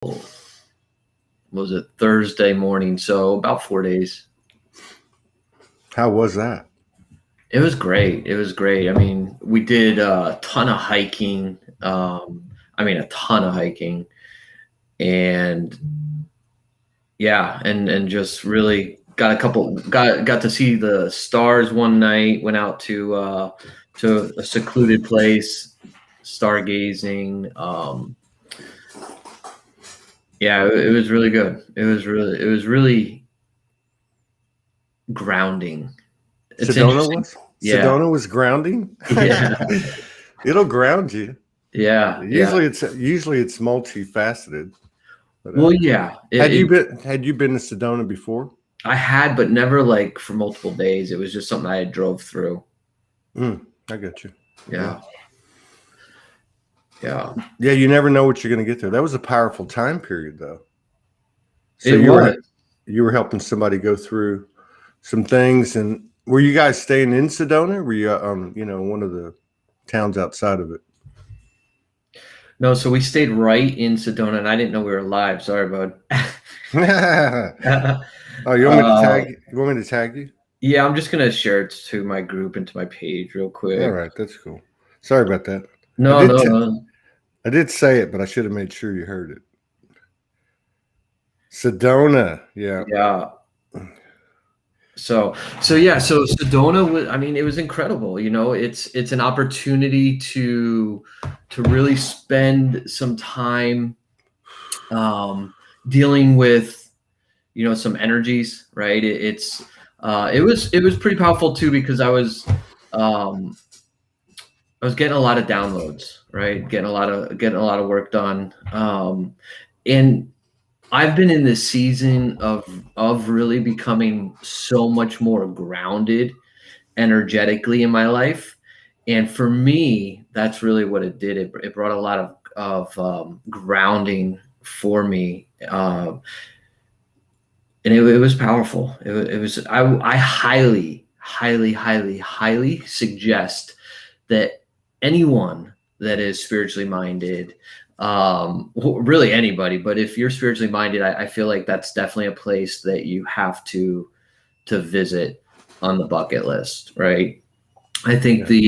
was it Thursday morning? So about 4 days. How was that? It was great. It was great. I mean, we did a ton of hiking. A ton of hiking, and yeah, and just really got to see the stars one night. Went out to a secluded place, stargazing. Yeah, it was really good. It was really grounding. It's interesting. Yeah. Sedona was grounding. Yeah. It'll ground you. Yeah. Usually it's multifaceted. But, well, yeah. Had you been to Sedona before? I had, but never like for multiple days. It was just something I drove through. I got you. Yeah. Yeah. Yeah, you never know what you're going to get there. That was a powerful time period, though. So you were helping somebody go through some things, and were you guys staying in Sedona? Or were you, one of the towns outside of it? No, so we stayed right in Sedona, and I didn't know we were live. Sorry, bud. Oh, you want me to tag? You want me to tag you? Yeah, I'm just gonna share it to my group and to my page real quick. All right, that's cool. Sorry about that. No. I did say it, but I should have made sure you heard it. Sedona, yeah. Yeah. So Sedona was, it was incredible. It's an opportunity to really spend some time dealing with, some energies, right? It was pretty powerful too, because I was getting a lot of downloads, right? Getting a lot of work done. And I've been in this season of really becoming so much more grounded energetically in my life. And for me, that's really what it did. It brought a lot of grounding for me. And it was powerful. I highly, highly, highly, highly suggest that anyone that is spiritually minded, really anybody, but if you're spiritually minded, I feel like that's definitely a place that you have to visit on the bucket list, right? I think when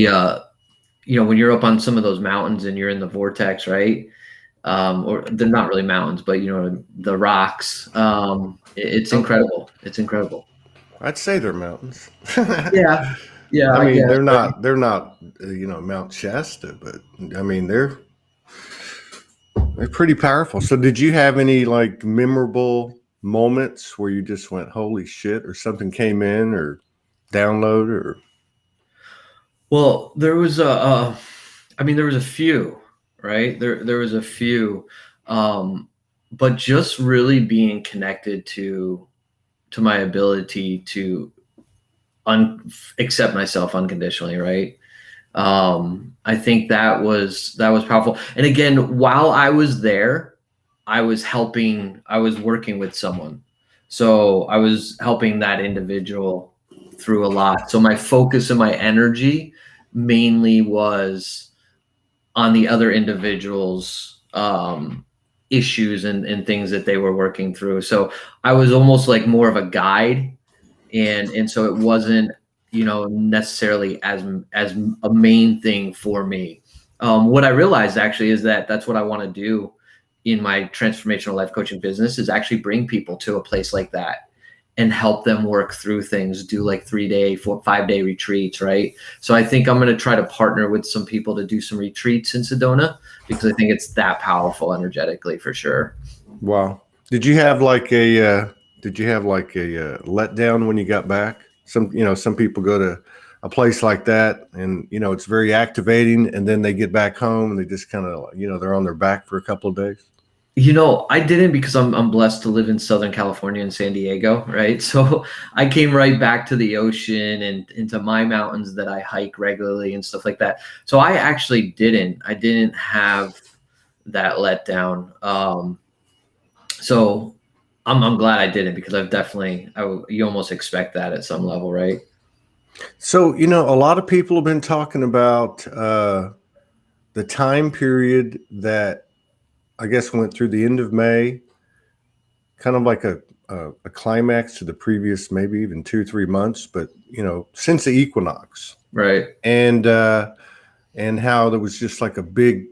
you're up on some of those mountains and you're in the vortex, right? Or they're not really mountains, but the rocks. It's incredible. It's incredible. I'd say they're mountains. Yeah. I mean, they're not Mount Shasta, but I mean, they're pretty powerful. So did you have any like memorable moments where you just went, holy shit, or something came in or download or? Well, there was a few, right? There was a few, but just really being connected to my ability to accept myself unconditionally, right? I think that was powerful. And again, while I was there, I was working with someone. So I was helping that individual through a lot. So my focus and my energy mainly was on the other individual's issues and things that they were working through. So I was almost like more of a guide. And so it wasn't, necessarily as a main thing for me. What I realized actually is that that's what I want to do in my transformational life coaching business, is actually bring people to a place like that and help them work through things, do like 3-day, 5-day retreats, right? So I think I'm going to try to partner with some people to do some retreats in Sedona, because I think it's that powerful energetically for sure. Wow. Did you have like a letdown when you got back? Some people go to a place like that and, it's very activating, and then they get back home and they just kind of, they're on their back for a couple of days. I didn't, because I'm blessed to live in Southern California in San Diego, right? So I came right back to the ocean and into my mountains that I hike regularly and stuff like that. So I actually didn't have that letdown. So I'm glad I didn't, because you almost expect that at some level, right? So, a lot of people have been talking about the time period that I guess, went through the end of May, kind of like a climax to the previous, maybe even 2 or 3 months, but since the equinox, Right. and how there was just like a big,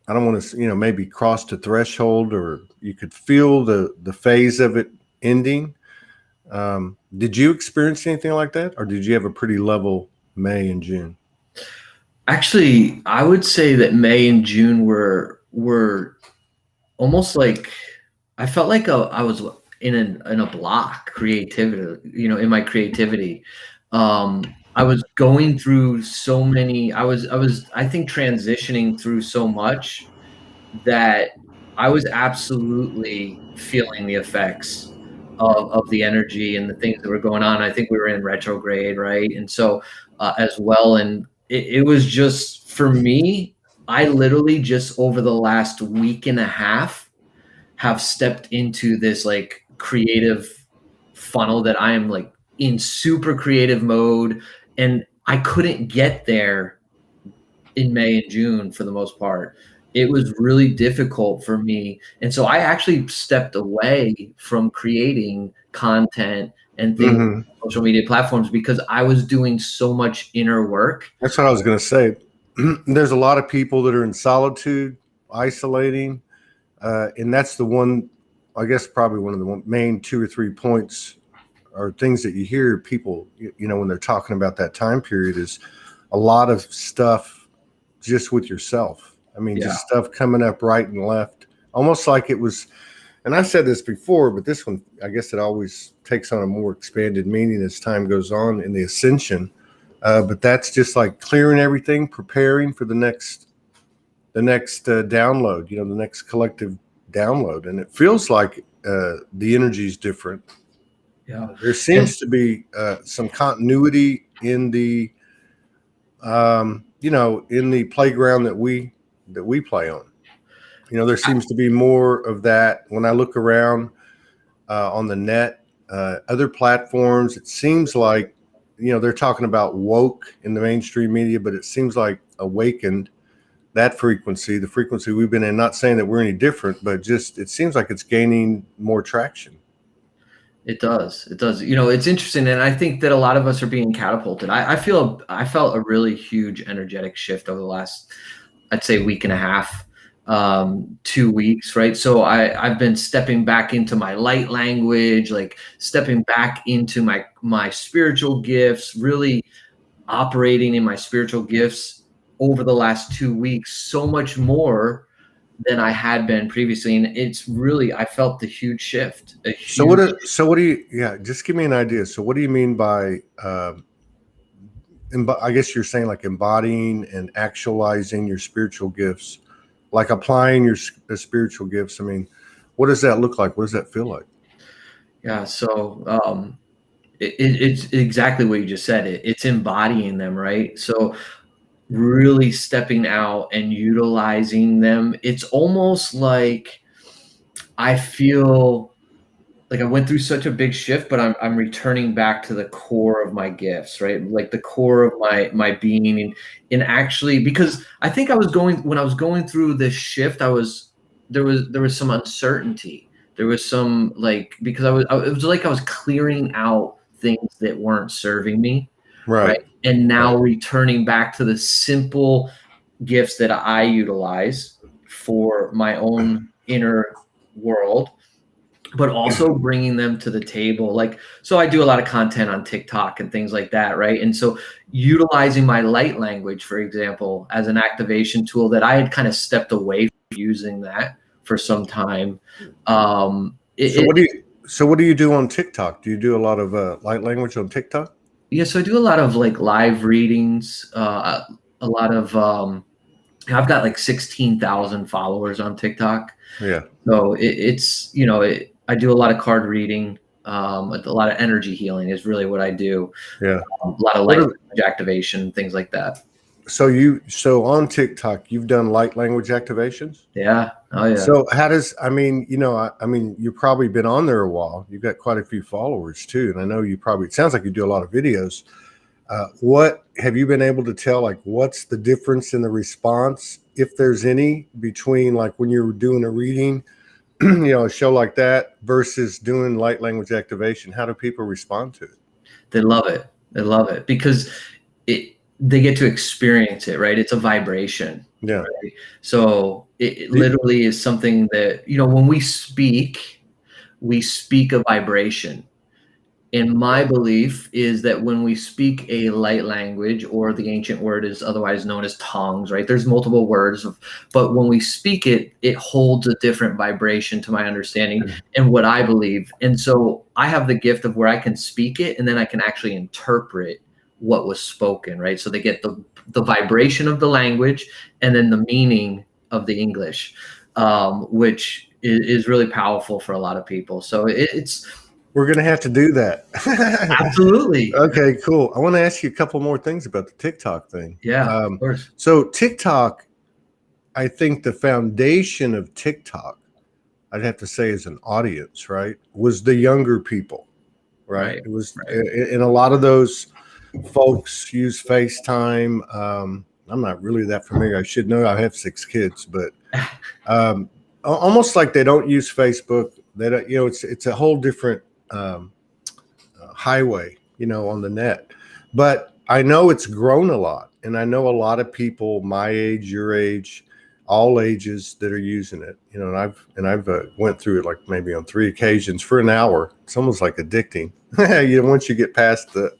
I don't want to, maybe cross the threshold, or you could feel the phase of it ending. Did you experience anything like that, or did you have a pretty level May and June? Actually, I would say that May and June were almost like I felt like I was in a block creativity, in my creativity. I was going through so many. I think transitioning through so much that I was absolutely feeling the effects of the energy and the things that were going on. I think we were in retrograde, right? And so as well, and it was just for me. I literally just over the last week and a half have stepped into this like creative funnel that I am like in super creative mode, and I couldn't get there in May and June for the most part. It was really difficult for me. And so I actually stepped away from creating content and things Mm-hmm. on social media platforms because I was doing so much inner work. That's what I was going to say. There's a lot of people that are in solitude, isolating, and that's the one, I guess, probably one of the main 2 or 3 points or things that you hear people, when they're talking about that time period, is a lot of stuff just with yourself. I mean, Yeah. just stuff coming up right and left, almost like it was. And I've said this before, but this one, I guess it always takes on a more expanded meaning as time goes on in the ascension. But that's just like clearing everything, preparing for the next download, the next collective download. And it feels like the energy is different. Yeah. There seems to be some continuity in the, in the playground that we play on. There seems to be more of that when I look around on the net, other platforms. It seems like, they're talking about woke in the mainstream media, but it seems like awakened, that frequency, the frequency we've been in, not saying that we're any different, but just it seems like it's gaining more traction. It does. It does. It's interesting. And I think that a lot of us are being catapulted. I felt a really huge energetic shift over the last, I'd say, week and a half, 2 weeks, right? So I've been stepping back into my light language, like stepping back into my spiritual gifts, really operating in my spiritual gifts over the last 2 weeks, so much more than I had been previously. And it's really, I felt the huge shift. So what do you, yeah, just give me an idea. So what do you mean by, I guess you're saying like embodying and actualizing your spiritual gifts, like applying your spiritual gifts. I mean, what does that look like? What does that feel like? Yeah. So it's exactly what you just said. It's embodying them, right? So really stepping out and utilizing them. It's almost like I feel like I went through such a big shift, but I'm returning back to the core of my gifts, right? Like the core of my being, and actually, because I think when I was going through this shift, there was some uncertainty. There was some because it was like I was clearing out things that weren't serving me, right? And now returning back to the simple gifts that I utilize for my own inner world, but also bringing them to the table. So I do a lot of content on TikTok and things like that, right? And so utilizing my light language, for example, as an activation tool that I had kind of stepped away from using that for some time. So what do you do on TikTok? Do you do a lot of light language on TikTok? Yeah, so I do a lot of like live readings, a lot of I've got like 16,000 followers on TikTok. Yeah. So I do a lot of card reading, a lot of energy healing is really what I do. Yeah. A lot of light language activation, things like that. So on TikTok, you've done light language activations? Yeah. Oh yeah. So how does, I mean, you've probably been on there a while. You've got quite a few followers too. And I know it sounds like you do a lot of videos. What have you been able to tell, like what's the difference in the response if there's any, between like when you're doing a reading, a show like that versus doing light language activation? How do people respond to it? They love it. They love it because they get to experience it, right? It's a vibration. Yeah. Right? So it literally is something that, when we speak a vibration. And my belief is that when we speak a light language, or the ancient word is otherwise known as tongues, right? There's multiple words, but when we speak it, it holds a different vibration, to my understanding and what I believe. And so I have the gift of where I can speak it, and then I can actually interpret what was spoken, right? So they get the vibration of the language and then the meaning of the English, which is really powerful for a lot of people. So we're going to have to do that. Absolutely. Okay, cool. I want to ask you a couple more things about the TikTok thing. Yeah, of course. So TikTok, I think the foundation of TikTok, I'd have to say, as an audience, right, was the younger people, right? It was, and a lot of those folks use FaceTime. I'm not really that familiar. I should know. I have 6 kids, but almost like they don't use Facebook. They don't, it's a whole different highway, on the net. But I know it's grown a lot, and I know a lot of people my age, your age, all ages that are using it. And I've went through it like maybe on 3 occasions for an hour. It's almost like addicting. Once you get past the.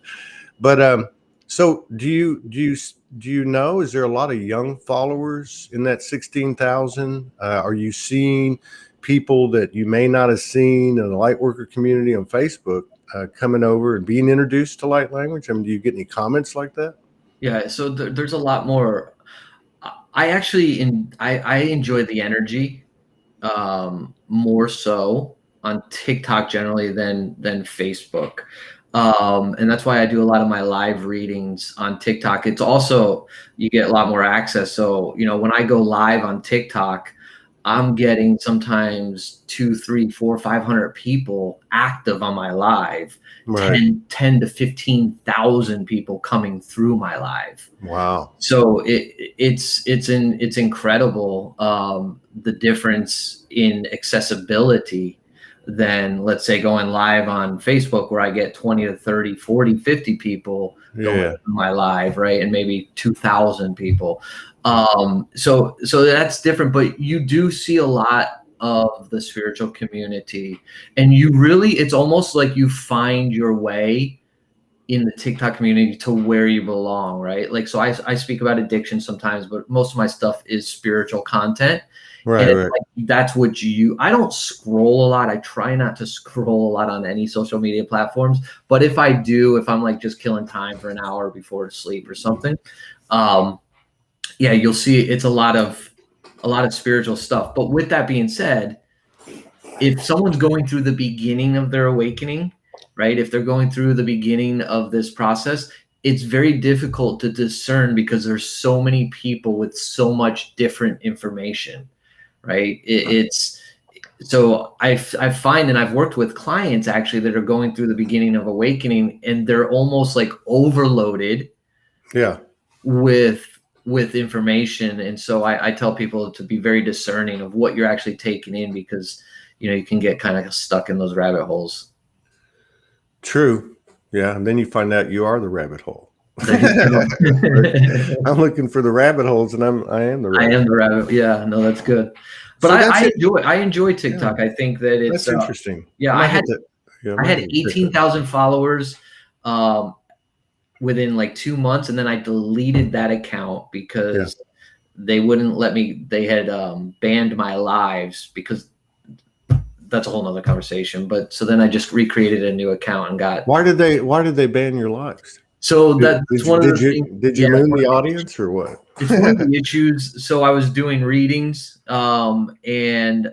But so do you know? Is there a lot of young followers in that 16,000? Are you seeing people that you may not have seen in the light worker community on Facebook coming over and being introduced to light language? I mean, do you get any comments like that? Yeah, so there's a lot more. I actually I enjoy the energy more so on TikTok generally than Facebook. And that's why I do a lot of my live readings on TikTok. It's also, you get a lot more access. So, when I go live on TikTok, I'm getting sometimes 200, 300, 400, 500 people active on my live, right. 10 to 15,000 people coming through my live. Wow. So it's incredible, the difference in accessibility than, let's say, going live on Facebook, where I get 20 to 30, 40, 50 people going through my live, right? And maybe 2,000 people. So that's different, but you do see a lot of the spiritual community, and it's almost like you find your way in the TikTok community to where you belong, right? Like, so I speak about addiction sometimes, but most of my stuff is spiritual content. Right. And like, that's what I don't scroll a lot. I try not to scroll a lot on any social media platforms, but if I do, if I'm like just killing time for an hour before sleep or something, yeah, you'll see it's a lot of spiritual stuff. But with that being said, if someone's going through the beginning of their awakening, right? If they're going through the beginning of this process, it's very difficult to discern because there's so many people with so much different information, right? So I find, and I've worked with clients actually that are going through the beginning of awakening, and they're almost like overloaded, with information. And so I tell people to be very discerning of what you're actually taking in, because you can get kind of stuck in those rabbit holes. True. Yeah. And then you find out you are the rabbit hole. I'm looking for the rabbit holes, and I am the rabbit. I am the rabbit. Yeah, no, that's good. But so I enjoy TikTok. Yeah. I think that it's that's interesting. Yeah, I had 18,000 followers within like 2 months, and then I deleted that account because they wouldn't let me. They had banned my lives, because that's a whole nother conversation. But so then I just recreated a new account and got. Why did they ban your lives? So that's one of the things. Did you moon the audience or what? It's one of the issues. So I was doing readings, and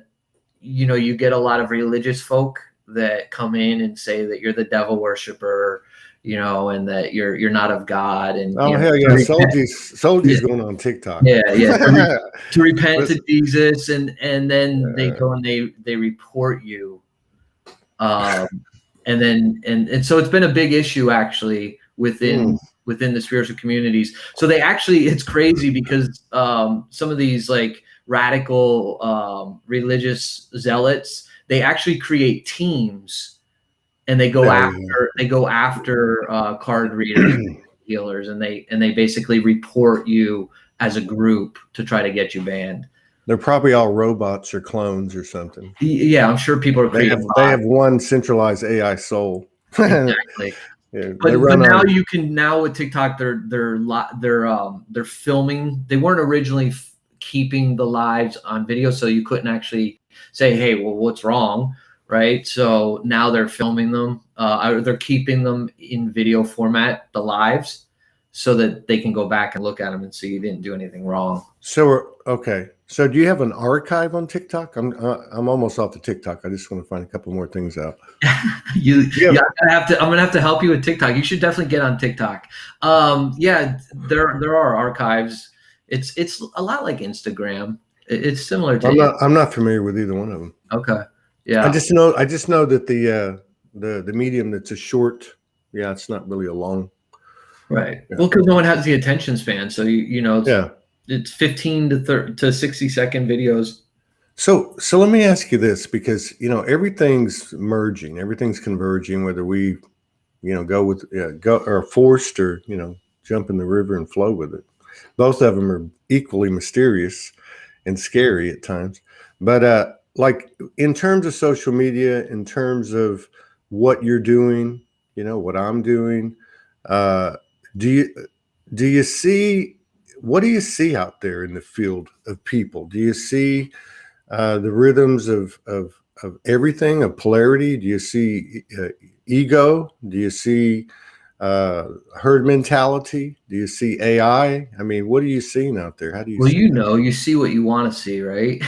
you get a lot of religious folk that come in and say that you're the devil worshiper, and that you're not of God. And hell yeah, Soulogy's going on TikTok. Yeah, to repent to Jesus, and then they go and they report you, and so it's been a big issue actually within within the spiritual communities. So they actually, it's crazy because some of these like radical religious zealots, they actually create teams and they go after card readers, healers, and they basically report you as a group to try to get you banned. They're probably all robots or clones or something. Yeah, I'm sure people are creating. They have one centralized AI soul. Exactly. Yeah, but now you can, now with TikTok, they're filming. They weren't originally keeping the lives on video, so you couldn't actually say, hey, well, what's wrong, right? So now they're filming them. They're keeping them in video format, the lives, so that they can go back and look at them and see you didn't do anything wrong. So okay. So do you have an archive on TikTok? I'm almost off the TikTok. I just want to find a couple more things out. I'm gonna have to help you with TikTok. You should definitely get on TikTok. Yeah, there are archives. It's a lot like Instagram. It's similar to. I'm not familiar with either one of them. Okay. Yeah. I just know that the medium that's a short. Yeah, it's not really a long. Right. Yeah. Well, because no one has the attention span, so you know. It's 15 to 60-second videos. So let me ask you this, because everything's merging, everything's converging. Whether we, go with go or forced, or jump in the river and flow with it. Both of them are equally mysterious and scary at times. But like in terms of social media, in terms of what you're doing, what I'm doing, do you see? What do you see out there in the field of people? Do you see the rhythms of everything, of polarity? Do you see ego? Do you see herd mentality? Do you see AI? I mean, what are you seeing out there? How do you? Well, you see what you want to see, right?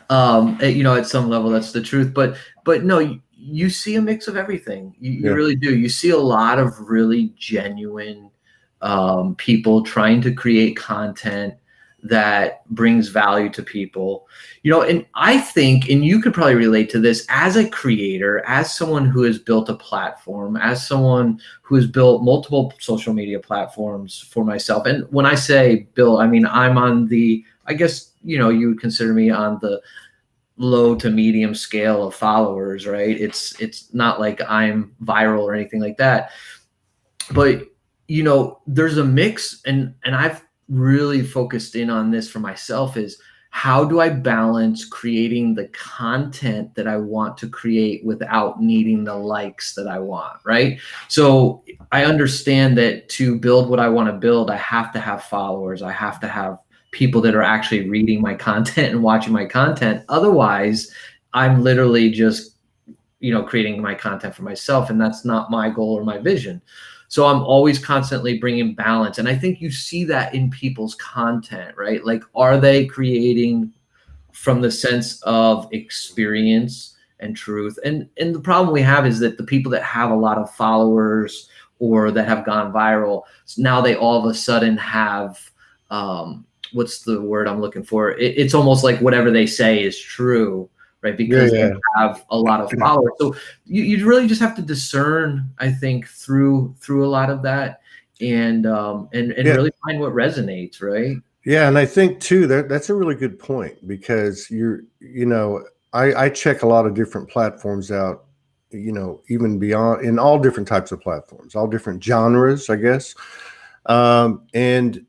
At some level, that's the truth. But no, you see a mix of everything. You really do. You see a lot of really genuine people trying to create content that brings value to people, and I think, and you could probably relate to this as a creator, as someone who has built a platform, as someone who has built multiple social media platforms for myself. And when I say build, I mean, I'm on the, I guess, you would consider me on the low to medium scale of followers, right? It's not like I'm viral or anything like that, but there's a mix, and I've really focused in on this for myself, is how do I balance creating the content that I want to create without needing the likes that I want, right? So I understand that to build what I want to build, I have to have followers. I have to have people that are actually reading my content and watching my content. Otherwise, I'm literally just, creating my content for myself, and that's not my goal or my vision. So I'm always constantly bringing balance. And I think you see that in people's content, right? Like, are they creating from the sense of experience and truth? And the problem we have is that the people that have a lot of followers or that have gone viral, now they all of a sudden have, what's the word I'm looking for? It's almost like whatever they say is true, right? Because they have a lot of followers. So you really just have to discern, I think, through a lot of that, and really find what resonates, right? Yeah, and I think too that's a really good point, because I check a lot of different platforms out, even beyond, in all different types of platforms, all different genres, I guess, and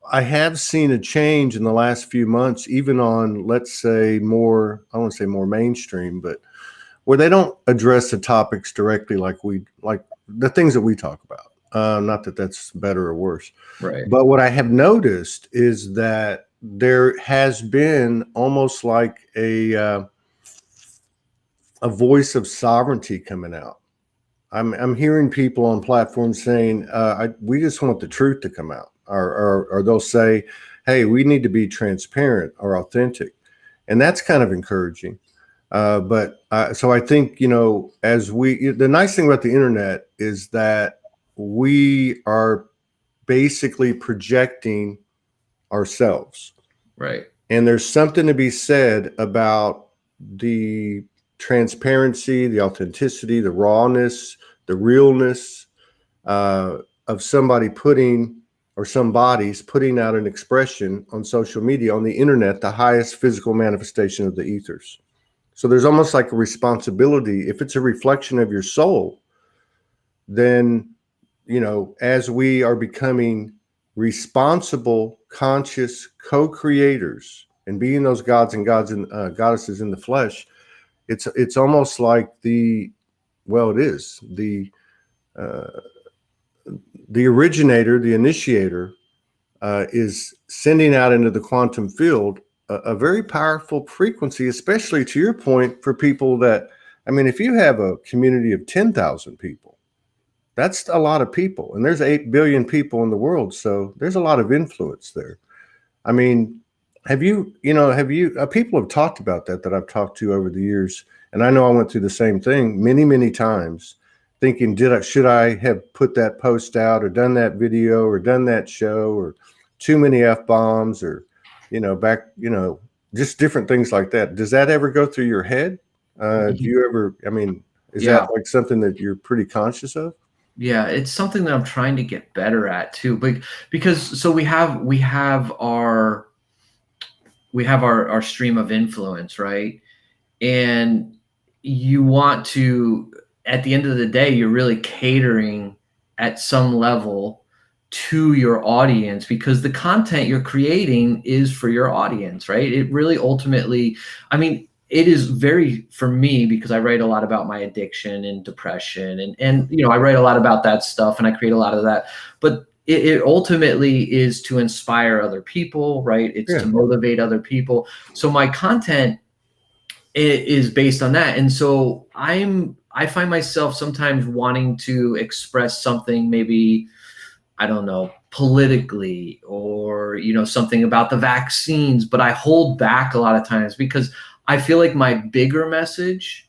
I have seen a change in the last few months, even on, let's say, more, I want to say more mainstream, but where they don't address the topics directly, like the things that we talk about. Not that that's better or worse. Right. But what I have noticed is that there has been almost like a voice of sovereignty coming out. I'm hearing people on platforms saying, we just want the truth to come out. Or they'll say, hey, we need to be transparent or authentic. And that's kind of encouraging. So I think, the nice thing about the internet is that we are basically projecting ourselves. Right. And there's something to be said about the transparency, the authenticity, the rawness, the realness, of somebody putting, or some bodies putting out an expression on social media, on the internet, the highest physical manifestation of the ethers. So there's almost like a responsibility. If it's a reflection of your soul, then, you know, as we are becoming responsible, conscious co-creators and being those gods and goddesses in the flesh, it's almost like it is the originator, the initiator, is sending out into the quantum field a very powerful frequency, especially to your point, for people that, I mean, if you have a community of 10,000 people, that's a lot of people. And there's 8 billion people in the world. So there's a lot of influence there. I mean, people have talked about that I've talked to over the years. And I know I went through the same thing many, many times, thinking, should I have put that post out or done that video or done that show, or too many F-bombs, or, just different things like that. Does that ever go through your head? Do you ever, is that like something that you're pretty conscious of? Yeah, it's something that I'm trying to get better at too, but because we have our stream of influence, right? And you want to, at the end of the day, you're really catering at some level to your audience, because the content you're creating is for your audience, right? It really ultimately, it is very, for me, because I write a lot about my addiction and depression, and I write a lot about that stuff and I create a lot of that, but it ultimately is to inspire other people, right? It's to motivate other people. So my content is based on that. And so I find myself sometimes wanting to express something, maybe, I don't know, politically, or, something about the vaccines, but I hold back a lot of times because I feel like my bigger message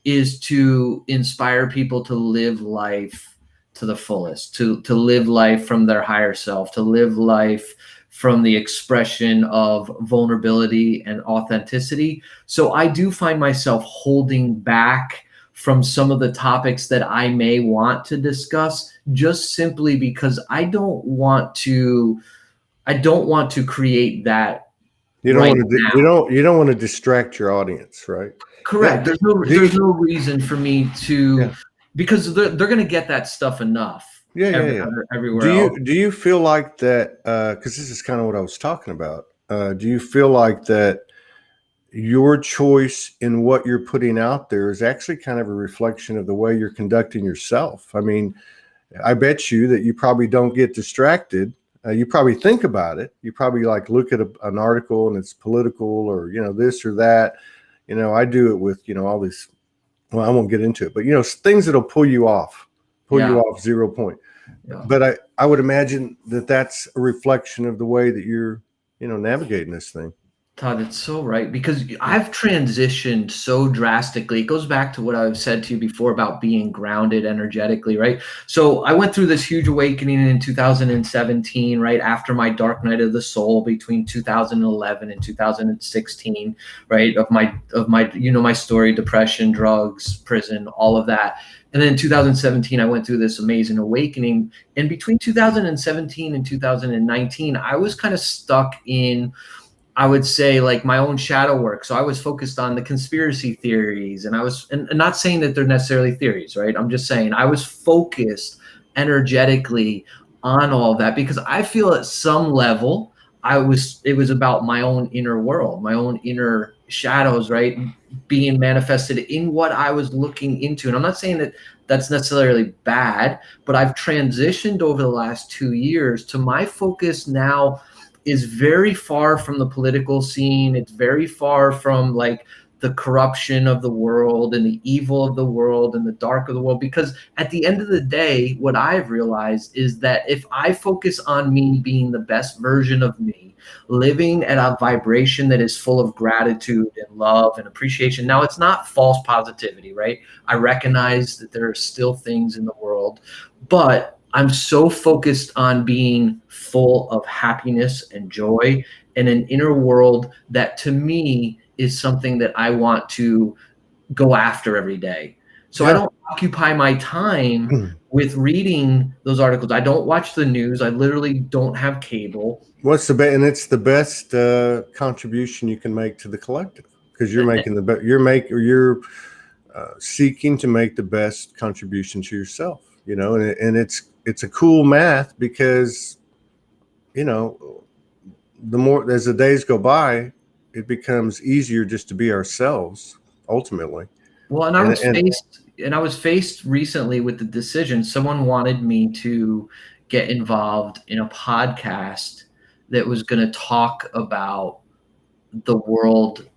is to inspire people to live life to the fullest, to live life from their higher self, to live life from the expression of vulnerability and authenticity. So I do find myself holding back from some of the topics that I may want to discuss, just simply because I don't want to create that. You don't want to distract your audience, right? Correct. There's no reason for me to, because they're going to get that stuff enough. Everywhere else. Do you feel like that? Because this is kind of what I was talking about. Do you feel like that your choice in what you're putting out there is actually kind of a reflection of the way you're conducting yourself? I mean, I bet you that you probably don't get distracted. You probably think about it. You probably like look at an article and it's political, or, this or that. I do it with, all these, well, I won't get into it, but, things that'll pull you off 0 point. Yeah. But I would imagine that that's a reflection of the way that you're, navigating this thing. Todd, it's so right, because I've transitioned so drastically. It goes back to what I've said to you before about being grounded energetically, right? So I went through this huge awakening in 2017, right after my dark night of the soul, between 2011 and 2016, right? Of my my story: depression, drugs, prison, all of that. And then in 2017, I went through this amazing awakening. And between 2017 and 2019, I was kind of stuck in, I would say, like, my own shadow work. So I was focused on the conspiracy theories, and and not saying that they're necessarily theories, right? I'm just saying I was focused energetically on all of that, because I feel at some level it was about my own inner world, my own inner shadows, right? Being manifested in what I was looking into. And I'm not saying that that's necessarily bad, but I've transitioned over the last 2 years to my focus now is very far from the political scene. It's very far from like the corruption of the world and the evil of the world and the dark of the world. Because at the end of the day, what I've realized is that if I focus on me being the best version of me, living at a vibration that is full of gratitude and love and appreciation. Now, it's not false positivity, right? I recognize that there are still things in the world, but I'm so focused on being full of happiness and joy and an inner world that, to me, is something that I want to go after every day. So I don't occupy my time with reading those articles. I don't watch the news. I literally don't have cable. What's the best? And it's the best contribution you can make to the collective, because you're making you're seeking to make the best contribution to yourself. And it's a cool math, because the more as the days go by, it becomes easier just to be ourselves ultimately. Well, and I was faced recently with the decision. Someone wanted me to get involved in a podcast that was going to talk about the world,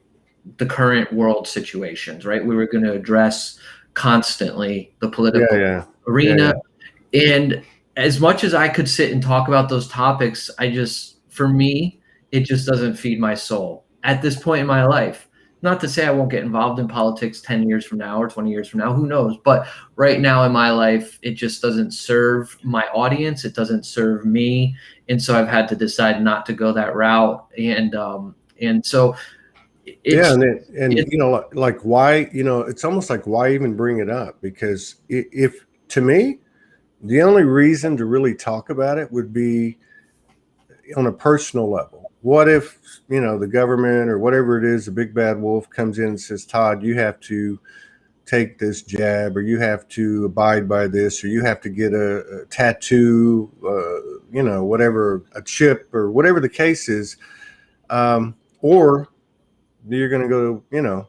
the current world situations, right? We were going to address constantly the political arena. And as much as I could sit and talk about those topics, for me, it just doesn't feed my soul at this point in my life. Not to say I won't get involved in politics 10 years from now or 20 years from now, who knows? But right now in my life, it just doesn't serve my audience. It doesn't serve me. And so I've had to decide not to go that route. And so like why, it's almost like, why even bring it up? Because if to me, the only reason to really talk about it would be on a personal level. What if, the government or whatever it is, the big bad wolf comes in and says, Todd, you have to take this jab, or you have to abide by this, or you have to get a tattoo, whatever, a chip, or whatever the case is. Or you're going to go,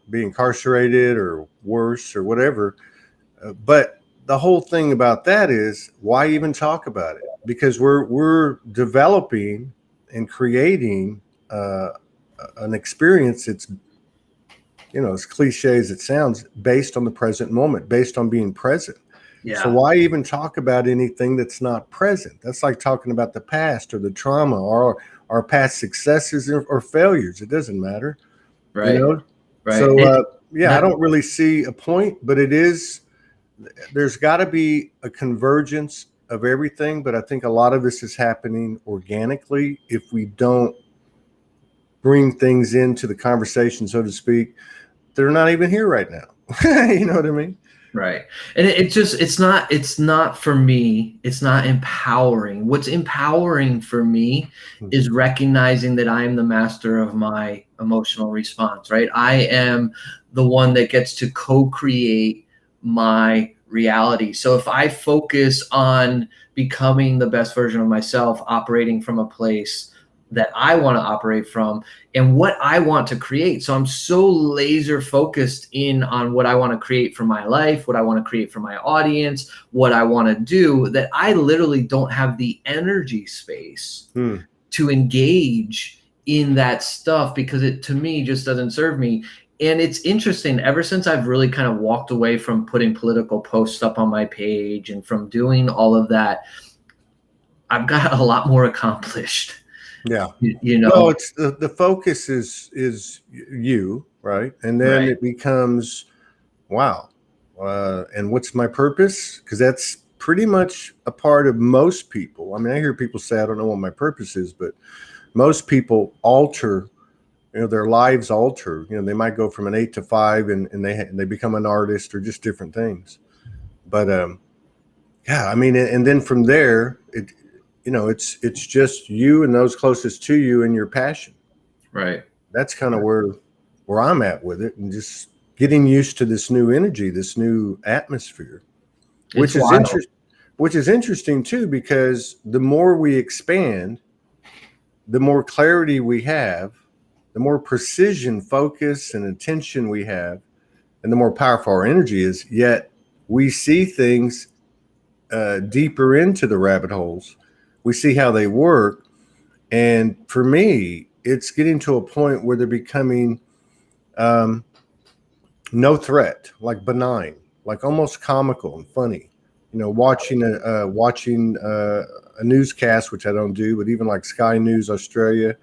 be incarcerated or worse or whatever. But the whole thing about that is, why even talk about it? Because we're developing and creating an experience that's, as cliche as it sounds, based on the present moment, based on being present. Yeah. So why even talk about anything that's not present? That's like talking about the past or the trauma or our past successes or failures. It doesn't matter. Right. Right. So, I don't really see a point, but there's got to be a convergence of everything. But I think a lot of this is happening organically if we don't bring things into the conversation, so to speak. They're not even here right now. You know what I mean? Right. And it's not for me. It's not empowering. What's empowering for me is recognizing that I am the master of my emotional response, right? I am the one that gets to co-create my reality. So if I focus on becoming the best version of myself, operating from a place that I want to operate from and what I want to create. So I'm so laser focused in on what I want to create for my life, what I want to create for my audience, what I want to do, that I literally don't have the energy space to engage in that stuff, because it, to me, just doesn't serve me. And it's interesting, ever since I've really kind of walked away from putting political posts up on my page and from doing all of that, I've got a lot more accomplished. Yeah. No, it's the focus is you, right? And then it becomes, wow. And what's my purpose? Because that's pretty much a part of most people. I mean, I hear people say, I don't know what my purpose is, but most people alter, their lives alter. They might go from an 8 to 5 and they become an artist or just different things. But I mean, and then from there, it's just you and those closest to you and your passion. Right. That's kind of where I'm at with it, and just getting used to this new energy, this new atmosphere, which is interesting too, because the more we expand, the more clarity we have, the more precision, focus, and attention we have, and the more powerful our energy is. Yet we see things deeper into the rabbit holes. We see how they work. And for me, it's getting to a point where they're becoming no threat, like benign, like almost comical and funny. Watching a newscast, which I don't do, but even like Sky News Australia,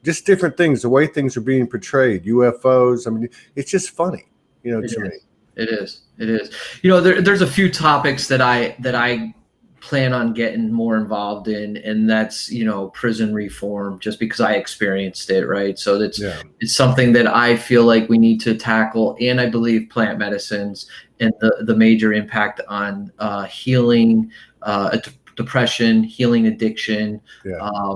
just different things, the way things are being portrayed, UFOs. I mean, it's just funny, to me. It is. There's a few topics that I plan on getting more involved in, and that's, prison reform, just because I experienced it, right? So it's something that I feel like we need to tackle, and I believe plant medicines and the major impact on healing depression, healing addiction.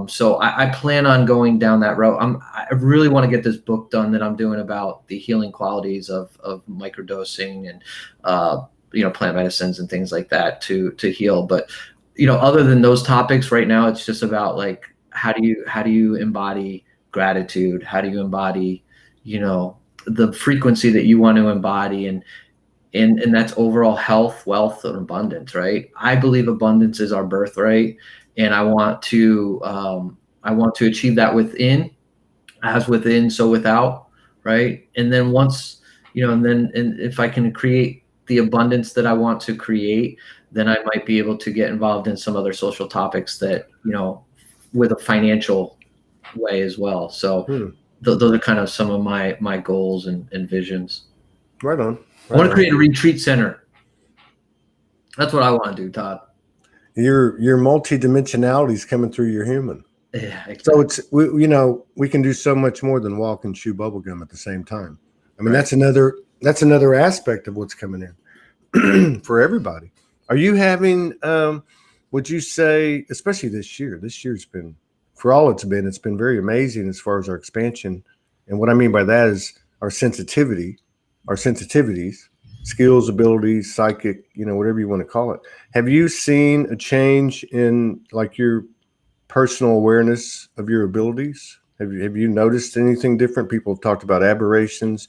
So I plan on going down that road. I really want to get this book done that I'm doing about the healing qualities of microdosing and plant medicines and things like that to heal. But other than those topics right now, it's just about like, how do you embody gratitude? How do you embody the frequency that you want to embody, and that's overall health, wealth, and abundance, right? I believe abundance is our birthright, and I want to achieve that within, as within, so without, right? And then once, and if I can create the abundance that I want to create, then I might be able to get involved in some other social topics that, with a financial way as well. So those are kind of some of my goals and visions. Right on. I want to create a retreat center. That's what I want to do, Todd. Your multidimensionality is coming through your human. Yeah, exactly. So it's we can do so much more than walk and chew bubblegum at the same time. I mean, right. that's another aspect of what's coming in for everybody. Are you having? Would you say, especially this year? This year's been, for all it's been very amazing as far as our expansion. And what I mean by that is our sensitivities, skills, abilities, psychic, whatever you want to call it. Have you seen a change in like your personal awareness of your abilities? Have you noticed anything different? People have talked about aberrations,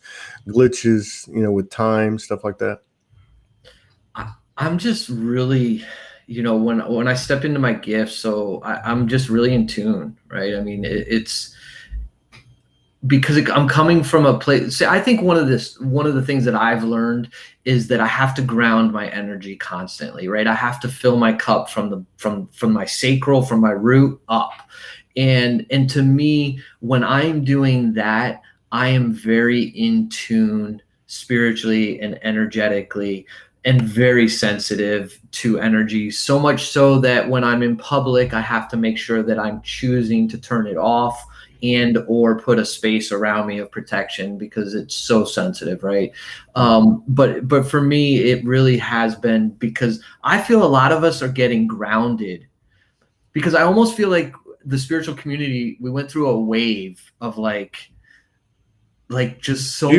glitches, with time, stuff like that. I'm just really, when I step into my gifts, so I'm just really in tune, right? I mean, it's because I'm coming from a place. See, I think one of the things that I've learned is that I have to ground my energy constantly, right? I have to fill my cup from my sacral, from my root up. And to me, when I'm doing that, I am very in tune spiritually and energetically, and very sensitive to energy, so much so that when I'm in public, I have to make sure that I'm choosing to turn it off and or put a space around me of protection, because it's so sensitive, right? But for me, it really has been, because I feel a lot of us are getting grounded, because I almost feel like the spiritual community, we went through a wave of like just so. Do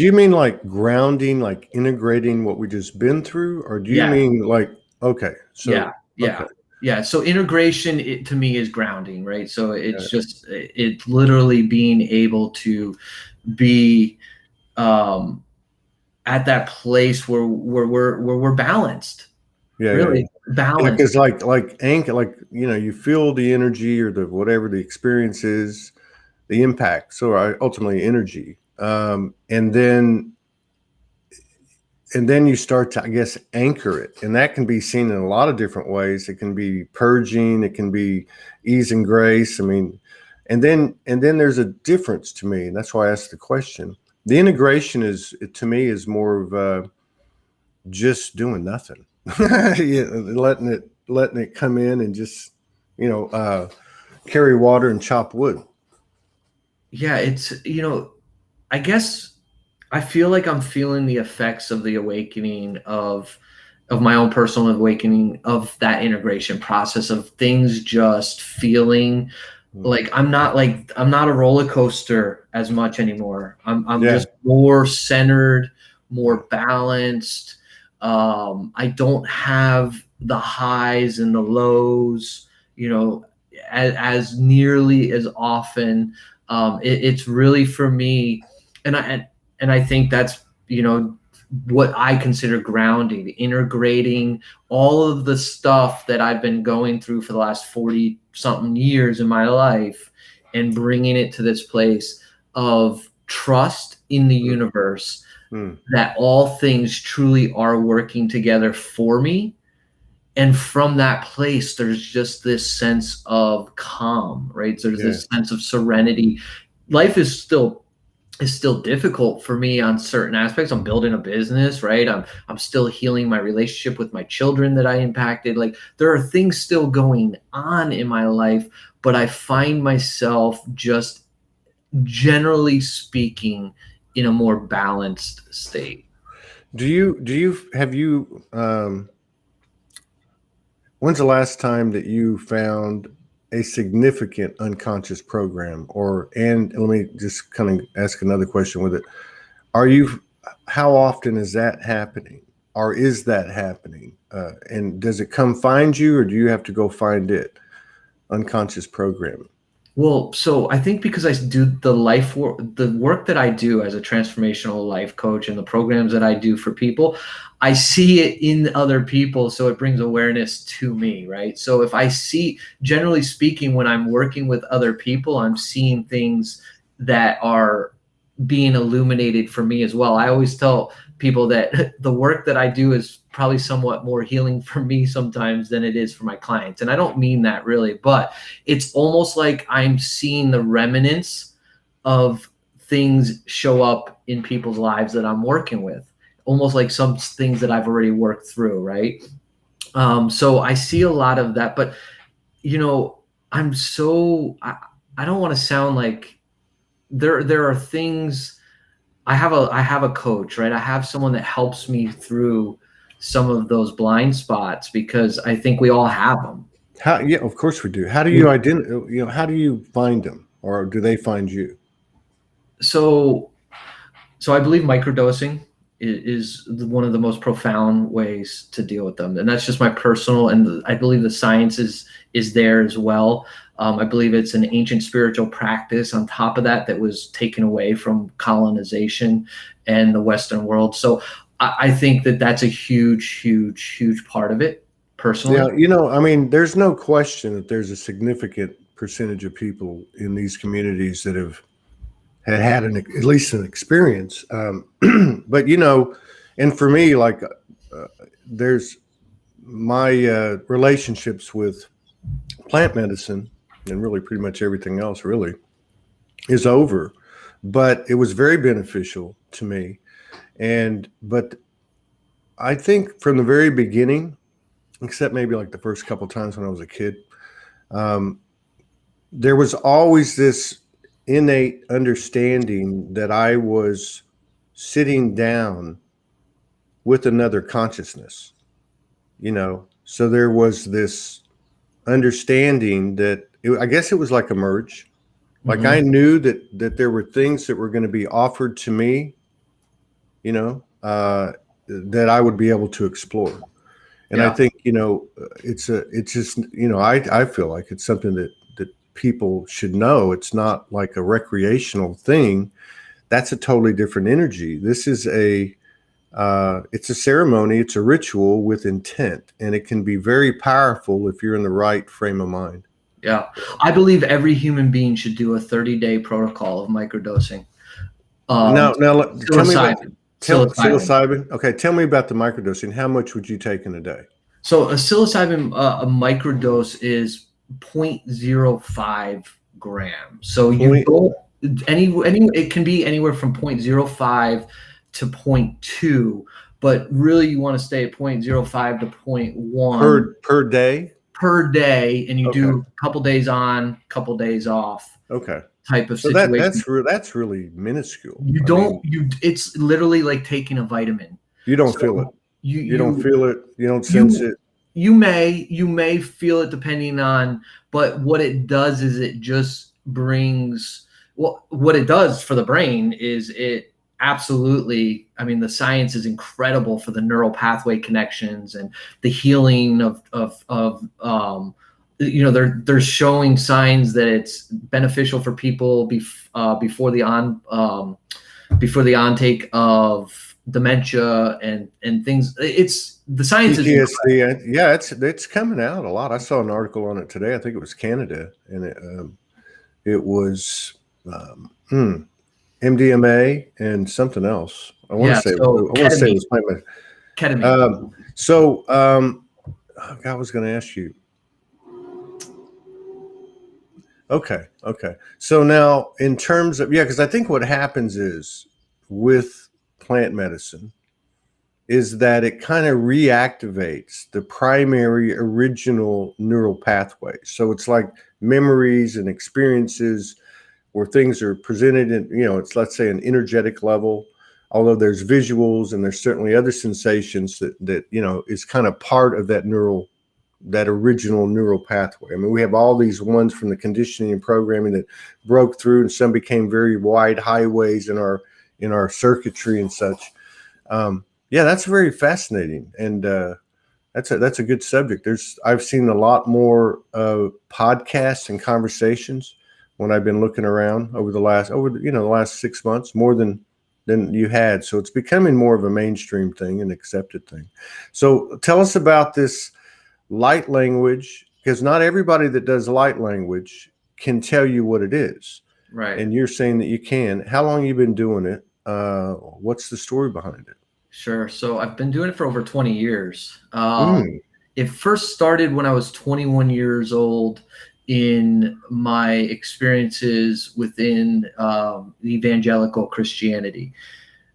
you mean like grounding, like integrating what we just been through, or do you mean like, okay, so yeah. So integration, to me, is grounding, right? So it's literally being able to be at that place where we're balanced. Balanced. Because like anchor, like you feel the energy or the whatever the experience is, the impact. So ultimately energy, and then you start to, I guess, anchor it, and that can be seen in a lot of different ways. It can be purging, it can be ease and grace. I mean, and then there's a difference to me, and that's why I asked the question. The integration to me is more of just doing nothing, letting it come in and just carry water and chop wood. Yeah, it's I guess I feel like I'm feeling the effects of the awakening of my own personal awakening, of that integration process, of things just feeling like I'm not a roller coaster as much anymore. I'm just more centered, more balanced. I don't have the highs and the lows, as nearly as often. It's really, for me, and I think that's, what I consider grounding, integrating all of the stuff that I've been going through for the last 40 something years in my life, and bringing it to this place of trust in the universe, that all things truly are working together for me. And from that place, there's just this sense of calm, right? There's this sense of serenity. Life is still is still difficult for me on certain aspects. I'm building a business, right? I'm still healing my relationship with my children that I impacted. Like there are things still going on in my life, but I find myself just generally speaking in a more balanced state. Have you when's the last time that you found a significant unconscious program? And let me just kind of ask another question with it. How often is that happening? Or is that happening? And does it come find you, or do you have to go find it? Unconscious programming. Well, so I think because I do the work that I do as a transformational life coach and the programs that I do for people, I see it in other people. So it brings awareness to me, right? So if I see, generally speaking, when I'm working with other people, I'm seeing things that are being illuminated for me as well. I always tell people that the work that I do is probably somewhat more healing for me sometimes than it is for my clients. And I don't mean that really, but it's almost like I'm seeing the remnants of things show up in people's lives that I'm working with, almost like some things that I've already worked through, right? So I see a lot of that, but you know, I don't want to sound like there are things. I have a coach, right? I have someone that helps me through some of those blind spots because I think we all have them. Yeah, of course we do. How do you how do you find them, or do they find you? So I believe microdosing is one of the most profound ways to deal with them, and that's just my personal. And I believe the science is there as well. I believe it's an ancient spiritual practice on top of that was taken away from colonization and the Western world. So I think that that's a huge part of it personally. Yeah, I mean, there's no question that there's a significant percentage of people in these communities that had at least an experience. But and for me, like there's my relationships with plant medicine and really pretty much everything else really is over, but it was very beneficial to me. But I think from the very beginning, except maybe like the first couple of times when I was a kid, there was always this innate understanding that I was sitting down with another consciousness, so there was this understanding that I guess it was like a merge. Like Mm-hmm. I knew that there were things that were going to be offered to me, that I would be able to explore. And Yeah. I think, it's just, I feel like it's something that people should know. It's not like a recreational thing. That's a totally different energy. This is it's a ceremony. It's a ritual with intent, and it can be very powerful if you're in the right frame of mind. Yeah. I believe every human being should do a 30-day protocol of microdosing. Now, tell me about Psilocybin. psilocybin. Okay, tell me about the microdosing. How much would you take in a day? So a psilocybin, a microdose is 0.05 grams. So you go it can be anywhere from 0.05 to 0.2, but really you want to stay at 0.05 to 0.1 per day. Per day, and you do a couple days on, couple days off. Okay. Type of so situation. That's really minuscule. It's literally like taking a vitamin. You don't feel it. You don't feel it. You don't sense it. You may feel it depending on, but what it does is it just brings, what it does for the brain is it absolutely, I mean, the science is incredible for the neural pathway connections and the healing of they're showing signs that it's beneficial for people before the ontake of dementia and things. It's the science is yeah, it's coming out a lot. I saw an article on it today. I think it was Canada, and it was MDMA and something else. I want to say it was ketamine. I was going to ask you. Okay. Okay. So now, in terms of, yeah, because I think what happens is with plant medicine is that it kind of reactivates the primary original neural pathway. So it's like memories and experiences where things are presented in, it's, let's say, an energetic level, although there's visuals and there's certainly other sensations that is kind of part of that original neural pathway. I mean, we have all these ones from the conditioning and programming that broke through, and some became very wide highways in our circuitry and such. Yeah, that's very fascinating, and that's a good subject. I've seen a lot more podcasts and conversations when I've been looking around over the last 6 months, more than you had. So it's becoming more of a mainstream thing, an accepted thing. So tell us about this light language, because not everybody that does light language can tell you what it is. Right. And you're saying that you can. How long have you been doing it? What's the story behind it? Sure. So I've been doing it for over 20 years. It first started when I was 21 years old in my experiences within evangelical Christianity.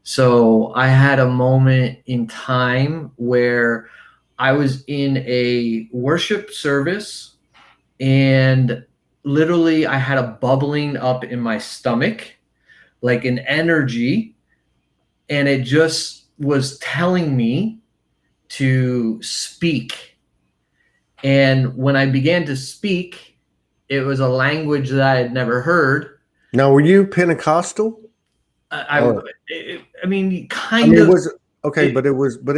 So I had a moment in time where I was in a worship service, and literally I had a bubbling up in my stomach, like an energy, and it just was telling me to speak. And when I began to speak, it was a language that I had never heard. Now, were you Pentecostal? I mean, kind of. But it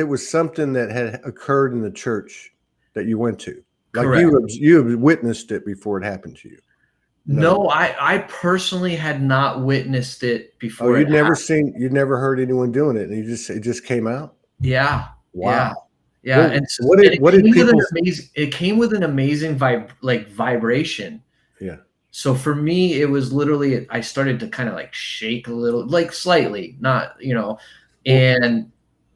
was something that had occurred in the church that you went to. Like correct. you have witnessed it before it happened to you. No, I personally had not witnessed it before. You'd never heard anyone doing it, and it just came out. Yeah. Wow. Yeah. Well, and it came with an amazing vibration. Yeah. So for me, it was literally, I started to kind of like shake a little, like slightly, not, and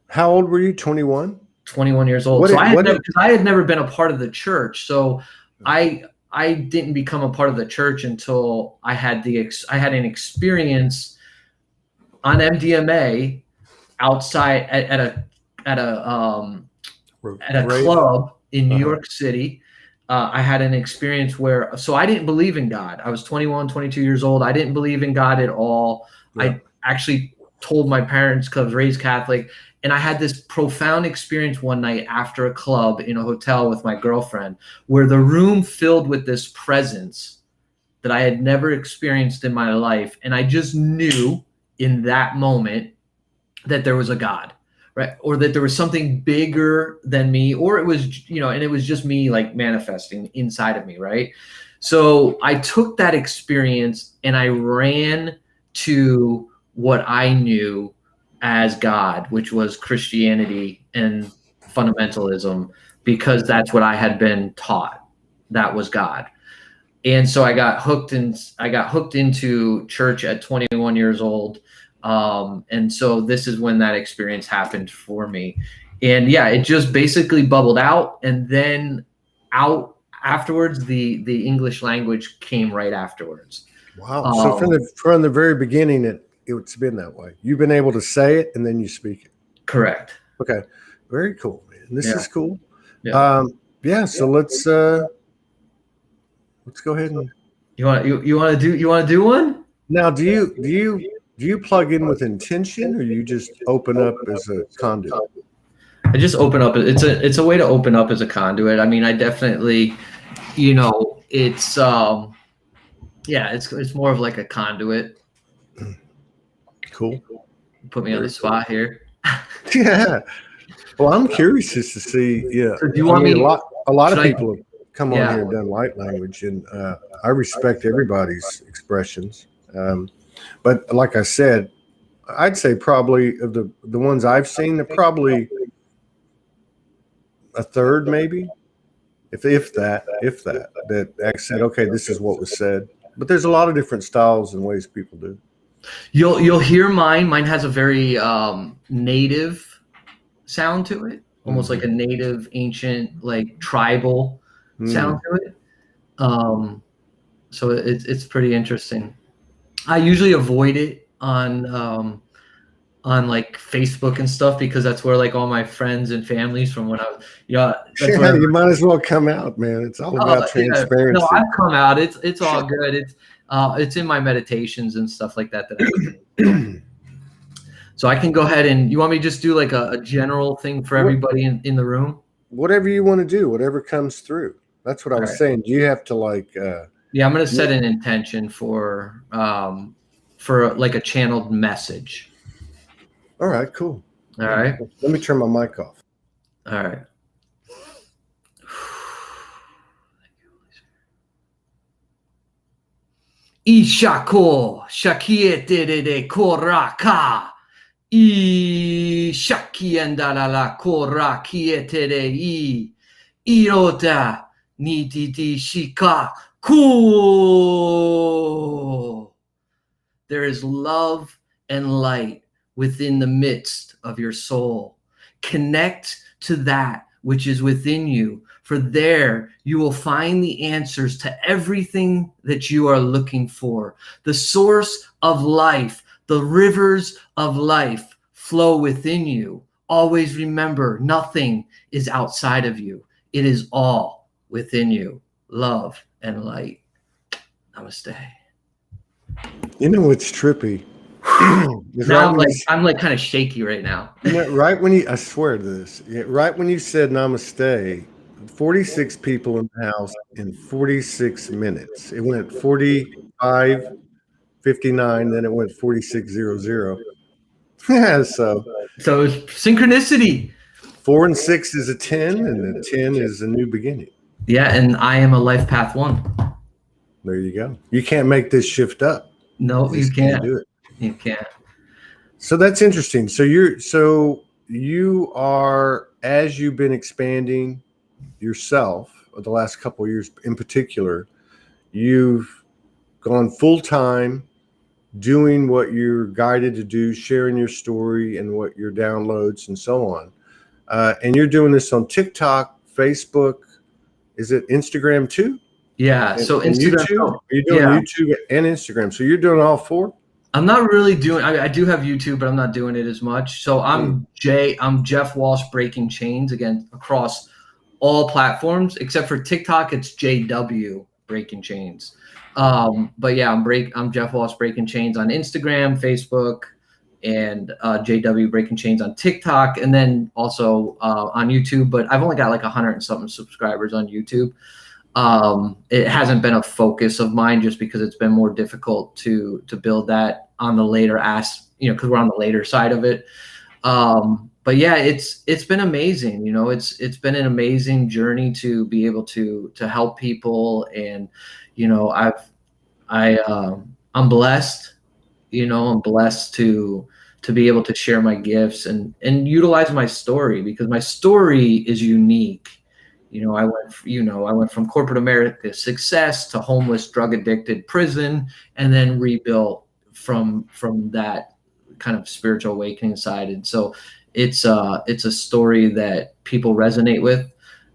how old were you? 21? 21 years old. I had never been a part of the church. So I didn't become a part of the church until I had an experience on MDMA outside at a club in New York City. I had an experience so I didn't believe in God. I was 21, 22 years old. I didn't believe in God at all. Yeah. I actually told my parents, because I was raised Catholic, and I had this profound experience one night after a club in a hotel with my girlfriend, where the room filled with this presence that I had never experienced in my life. And I just knew in that moment that there was a God. Right. Or that there was something bigger than me, or it was, and it was just me like manifesting inside of me. Right. So I took that experience and I ran to what I knew as God, which was Christianity and fundamentalism, because that's what I had been taught. That was God. And so I got hooked into church at 21 years old. And so this is when that experience happened for me. And yeah, it just basically bubbled out, and then out afterwards, the English language came right afterwards. Wow. So from the very beginning, it's been that way. You've been able to say it and then you speak it. Correct. Okay. Very cool, man. This is cool. Yeah. So let's go ahead and you want to do one? Now, do you plug in with intention, or you just open up as a conduit? I just open up. It's a way to open up as a conduit. I mean, I definitely, it's it's more of like a conduit. Cool. Put me on the spot here. Yeah. Well, I'm curious just to see. Yeah. So do you want me? A lot of people have come on here and done light language, and I respect everybody's expressions. But like I said, I'd say probably of the ones I've seen, they're probably a third, maybe, if that actually said, okay, this is what was said. But there's a lot of different styles and ways people do. You'll hear mine. Mine has a very native sound to it, almost like a native, ancient, like tribal sound to it. So it's pretty interesting. I usually avoid it on like Facebook and stuff, because that's where like all my friends and families from when I was, that's Yeah, where. you might as well come out, man. It's all about Yeah. No, transparency. I've come out. It's all good. It's in my meditations and stuff like that I do. So I can go ahead and, you want me to just do like a general thing for everybody in the room? Whatever you want to do, whatever comes through. That's what I was Right. saying. Do you have to like Yeah, I'm going to set an intention for like a channeled message. All right, cool. All right. Let me turn my mic off. All right. Ishako shakiete koraka. Shakiandala korakiete irota nititi shika ku. There is love and light within the midst of your soul. Connect to that which is within you, for there you will find the answers to everything that you are looking for. The source of life, the rivers of life flow within you. Always remember, nothing is outside of you. It is all within you. Love and light. Namaste. You know what's trippy? Now I'm like kind of shaky right now. Right when you, I swear to this, right when you said namaste, 46 people in the house in 46 minutes. It went 45, 59, then it went 4600. Yeah, so it's synchronicity. 4 and 6 is a 10, and the 10 is a new beginning. Yeah, and I am a life path 1. There you go. You can't make this shift up. No, you can't do it. You can't. So that's interesting. So you are, as you've been expanding yourself the last couple of years in particular, you've gone full time doing what you're guided to do, sharing your story and what your downloads and so on. And you're doing this on TikTok, Facebook. Is it Instagram too? Yeah. So Instagram. YouTube? Are you doing YouTube and Instagram? So you're doing all 4? I'm not really doing. I do have YouTube, but I'm not doing it as much. So I'm Jeff Walsh breaking chains again across all platforms except for TikTok. It's JW breaking chains. But yeah, I'm Jeff Walsh breaking chains on Instagram, Facebook, and JW breaking chains on TikTok, and then also on YouTube. But I've only got like 100 and something subscribers on YouTube. It hasn't been a focus of mine just because it's been more difficult to build that on the later because we're on the later side of it. But yeah, it's been amazing. It's been an amazing journey to be able to help people. And, I'm blessed, I'm blessed to be able to share my gifts and utilize my story, because my story is unique. I went from corporate America success to homeless, drug addicted prison, and then rebuilt from that kind of spiritual awakening side. And so it's a story that people resonate with,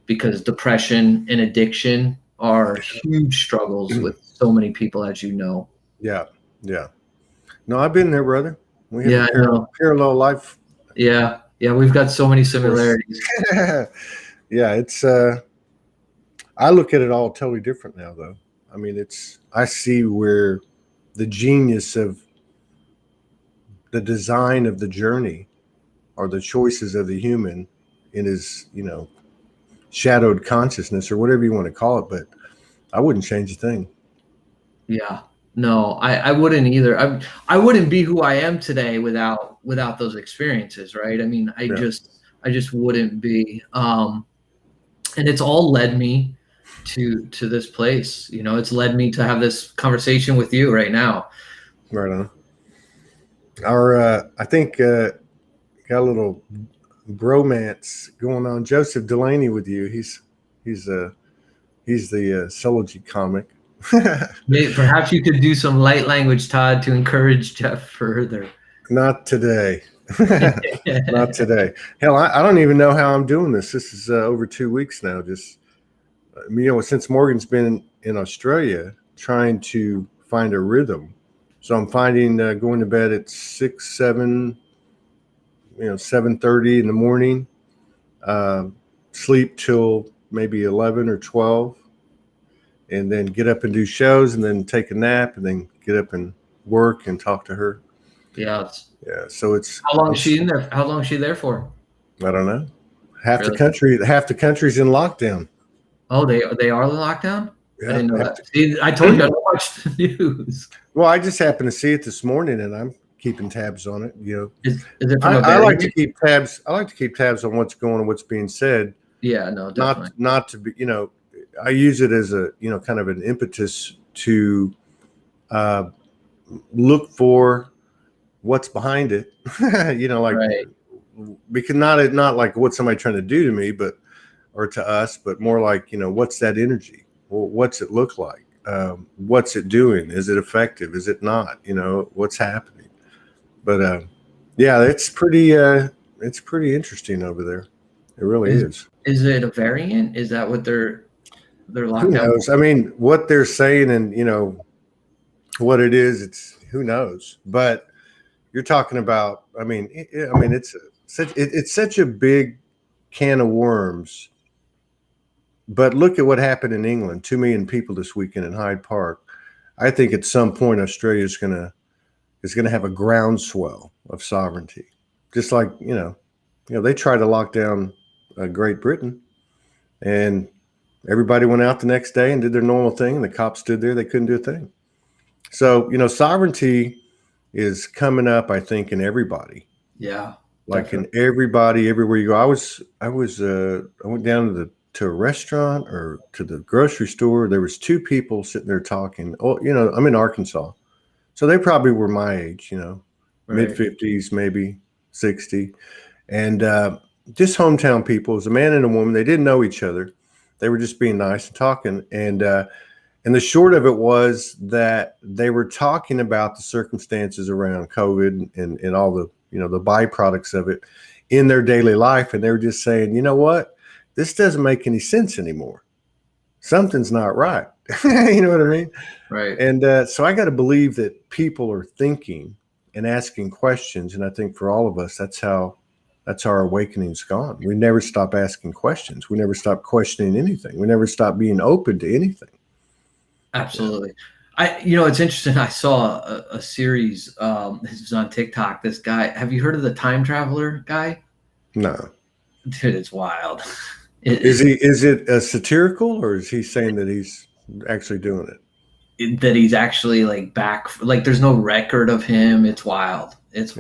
because depression and addiction are huge struggles with so many people, as you know. Yeah. No, I've been there, brother. We have a parallel life. Yeah. We've got so many similarities. Yeah, it's I look at it all totally different now, though. I mean, I see where the genius of the design of the journey or the choices of the human in his, shadowed consciousness or whatever you want to call it, but I wouldn't change a thing. Yeah. No, I wouldn't either. I wouldn't be who I am today without those experiences, right? I mean, I just wouldn't be. And it's all led me to this place. It's led me to have this conversation with you right now. Right on. Our I think got a little bromance going on. Joseph Delaney with you. He's the Soulogy comic. Perhaps you could do some light language, Todd, to encourage Jeff further. Not today. Not today. Hell, I don't even know how I'm doing this. This is over 2 weeks now. Just since Morgan's been in Australia trying to find a rhythm. So I'm finding going to bed at 6, 7, 7:30 in the morning, sleep till maybe 11 or 12, and then get up and do shows, and then take a nap, and then get up and work and talk to her. Yeah. Yeah. So it's How long is she in there? How long is she there for? I don't know. Half Really? half the country's in lockdown. Oh, they are in lockdown? Yeah, I didn't know that. See, I told you I don't watch the news. Well, I just happened to see it this morning, and I'm keeping tabs on it. Is it from a I like variant? to keep tabs. I like to keep tabs on what's going on, what's being said. Yeah, no, definitely. Not to be, I use it as a, kind of an impetus to look for what's behind it. Like Right. because not like what's somebody trying to do to me, or to us, but more like, what's that energy? Well, what's it look like? What's it doing? Is it effective? Is it not? What's happening? But yeah, it's pretty interesting over there. It really is. Is it a variant? Is that what they're locked Who down? knows? I mean, what they're saying, and what it is, it's who knows. But you're talking about. I mean, it's such a big can of worms. But look at what happened in England. 2 million people this weekend in Hyde Park. I think at some point Australia is gonna have a groundswell of sovereignty, just like they tried to lock down Great Britain, and everybody went out the next day and did their normal thing, and the cops stood there. They couldn't do a thing. So sovereignty is coming up, I think, in everybody. Yeah, like definitely. in everybody, everywhere you go. I went down to a restaurant or to the grocery store. There was 2 people sitting there talking. Oh, I'm in Arkansas, so they probably were my age, Right. mid-50s, maybe 60, and just hometown people. It was a man and a woman. They didn't know each other. They were just being nice and talking. And the short of it was that they were talking about the circumstances around COVID and all the the byproducts of it in their daily life, and they were just saying, you know what? This doesn't make any sense anymore. Something's not right. You know what I mean? Right. And so I got to believe that people are thinking and asking questions. And I think for all of us, that's how our awakening's gone. We never stop asking questions. We never stop questioning anything. We never stop being open to anything. Absolutely. It's interesting. I saw a series. This was on TikTok. This guy, have you heard of the time traveler guy? No. Dude, it's wild. Is it a satirical, or is he saying that he's actually doing it? That he's actually like back, like there's no record of him. It's wild. It's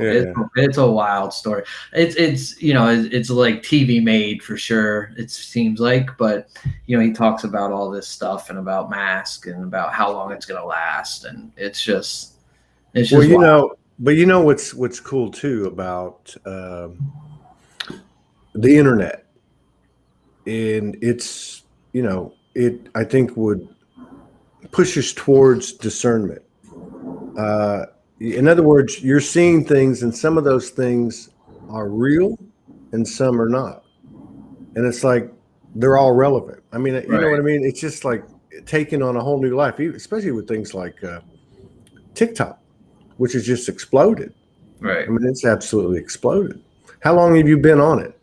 a wild story. It's like TV made for sure. It seems like, but he talks about all this stuff and about mask and about how long it's gonna last, and it's just well, but what's cool too about the internet, and it's it I think would push us towards discernment. In other words, you're seeing things, and some of those things are real and some are not. And it's like they're all relevant. I mean, you know what I mean? It's just like taking on a whole new life, especially with things like TikTok, which has just exploded. Right. I mean, it's absolutely exploded. How long have you been on it?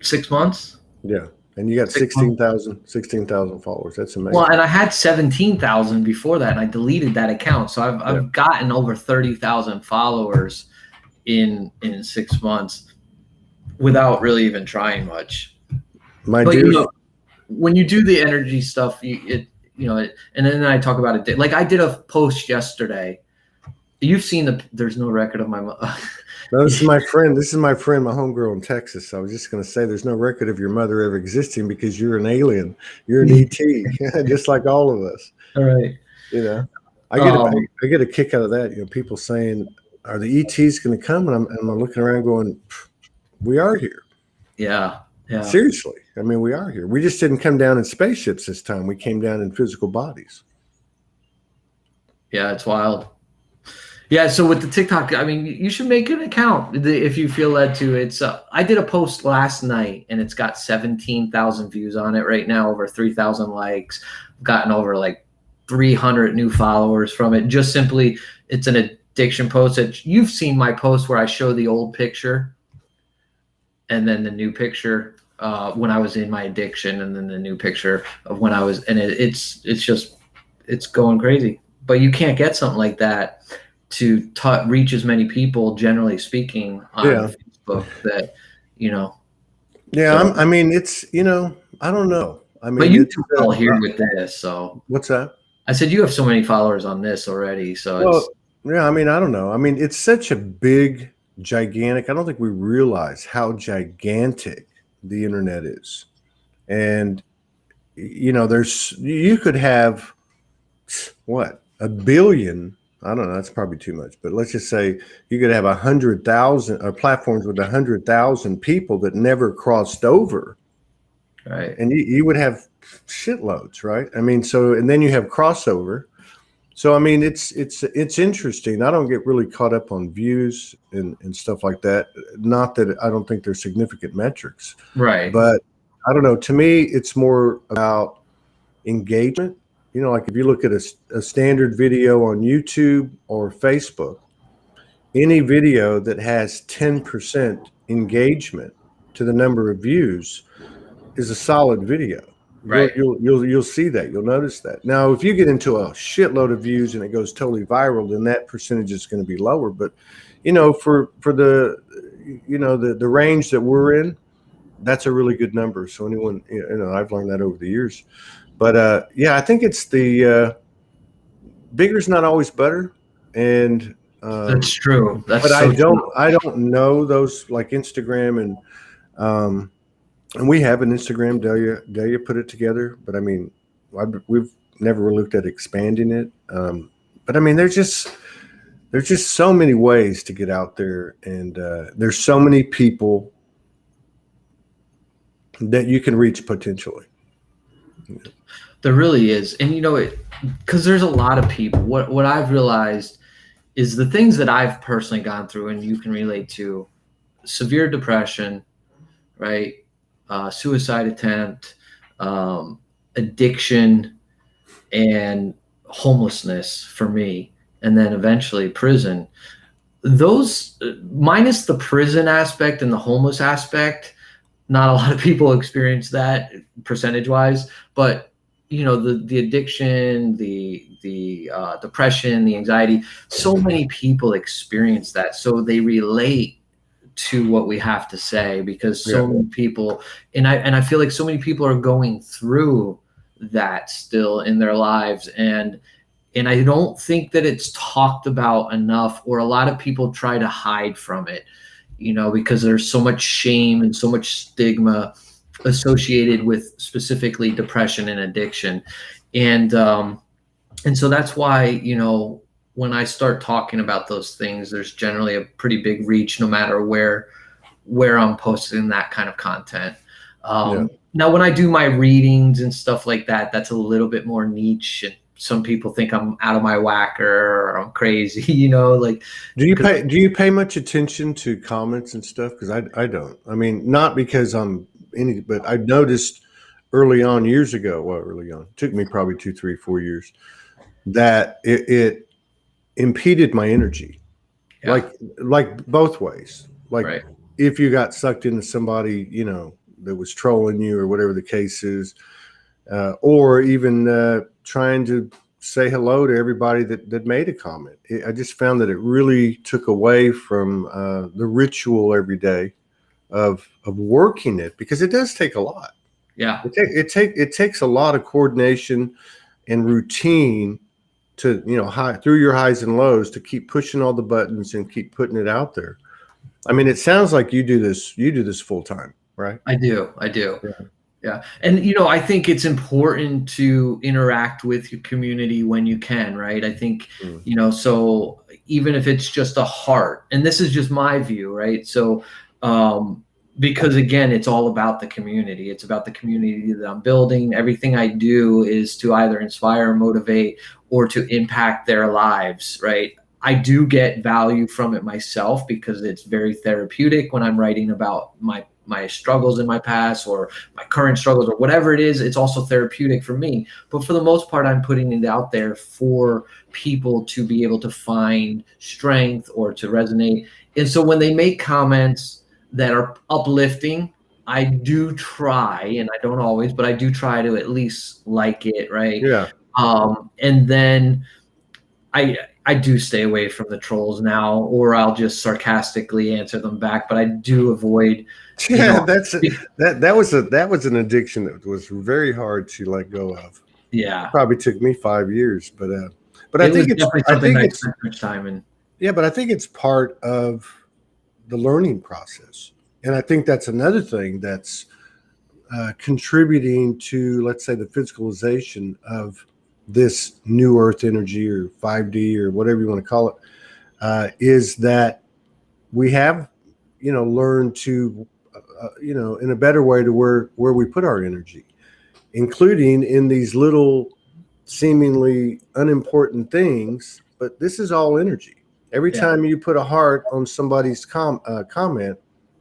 6 months. Yeah. And you got 16,000 followers. That's amazing. Well, and I had 17,000 before that, and I deleted that account. So I've gotten over 30,000 followers in 6 months without really even trying much. When you do the energy stuff, and then I talk about it. Like I did a post yesterday. You've seen there's no record of my. No, this is my friend, my homegirl in Texas. I was just going to say there's no record of your mother ever existing because you're an alien. You're an ET, just like all of us. All right. I get a kick out of that. People saying, are the ETs going to come? And I'm looking around going, we are here. Yeah. Yeah. Seriously. I mean, we are here. We just didn't come down in spaceships this time. We came down in physical bodies. Yeah, it's wild. Yeah, so with the TikTok, I mean, you should make an account if you feel led to. It's I did a post last night, and it's got 17,000 views on it right now, over 3,000 likes. I've gotten over like 300 new followers from it. Just simply, it's an addiction post that you've seen my post where I show the old picture and then the new picture when I was in my addiction, and then the new picture of when I was, and it's going crazy. But you can't get something like that to reach as many people, generally speaking, on Facebook that, Yeah, So, I mean, it's, I don't know. I mean, but you do well here with this. So what's that? I said you have so many followers on this already. So Well, yeah, I mean, I don't know. I mean, it's such a big, gigantic. I don't think we realize how gigantic the internet is. And, you could have what, a billion. I don't know. That's probably too much, but let's just say you could have 100,000 platforms with 100,000 people that never crossed over. right. And you would have shitloads, right? I mean, and then you have crossover. So, I mean, it's interesting. I don't get really caught up on views and stuff like that. Not that I don't think they're significant metrics, Right. but I don't know. To me, it's more about engagement. Like if you look at a standard video on YouTube or Facebook, any video that has 10% engagement to the number of views is a solid video. Right. You'll see that. You'll notice that. Now, if you get into a shitload of views and it goes totally viral, then that percentage is going to be lower. But, for the, the range that we're in, that's a really good number. So anyone, I've learned that over the years. But yeah, I think it's the bigger is not always better. And That's true. That's but so I don't know those like Instagram and we have an Instagram. Delia put it together, but I mean, we've never really looked at expanding it. But I mean, there's just so many ways to get out there, and there's so many people that you can reach potentially. There really is. And because there's a lot of people, what I've realized is the things that I've personally gone through, and you can relate to: severe depression, right? Suicide attempt, addiction, and homelessness for me, and then eventually prison. Those, minus the prison aspect and the homeless aspect, not a lot of people experience that percentage wise, but the addiction, the depression, the anxiety, so many people experience that. So they relate to what we have to say, because so many people, and I feel like so many people are going through that still in their lives. And I don't think that it's talked about enough, or a lot of people try to hide from it, because there's so much shame and so much stigma associated with specifically depression and addiction. And so that's why, when I start talking about those things, there's generally a pretty big reach, no matter where I'm posting that kind of content. Now, when I do my readings and stuff like that, that's a little bit more niche, and some people think I'm out of my whacker or I'm crazy, like. Do you pay much attention to comments and stuff? Because I don't. I mean, not because but I noticed early on, years ago, it took me probably 2, 3, 4 years, that it impeded my energy, like both ways. Like if you got sucked into somebody, that was trolling you or whatever the case is, or even trying to say hello to everybody that made a comment. I just found that it really took away from the ritual every day of working it, because it does take a lot. Yeah, it takes a lot of coordination and routine to through your highs and lows, to keep pushing all the buttons and keep putting it out there. I mean, it sounds like you do this full time, right? I do. Yeah. And, I think it's important to interact with your community when you can, right? I think, so even if it's just a heart, and this is just my view, right? So, because again, it's all about the community. It's about the community that I'm building. Everything I do is to either inspire, motivate, or to impact their lives, right? I do get value from it myself, because it's very therapeutic when I'm writing about my my struggles in my past or my current struggles or whatever it is. It's also therapeutic for me. But for the most part, I'm putting it out there for people to be able to find strength or to resonate. And so when they make comments that are uplifting, I do try, and I don't always, but I do try to at least like it, right? Yeah. And then I do stay away from the trolls now, or I'll just sarcastically answer them back. But I do avoid. Yeah, that was an addiction that was very hard to let go of. Yeah, it probably took me 5 years, but I it was think it's definitely I something think I it's spent much time in. yeah, but I think it's part of the learning process, and I think that's another thing that's contributing to, let's say, the physicalization of this new Earth energy or 5D or whatever you want to call it, is that we have, learned to, in a better way to where we put our energy, including in these little seemingly unimportant things. But this is all energy. Every Yeah, time you put a heart on somebody's comment,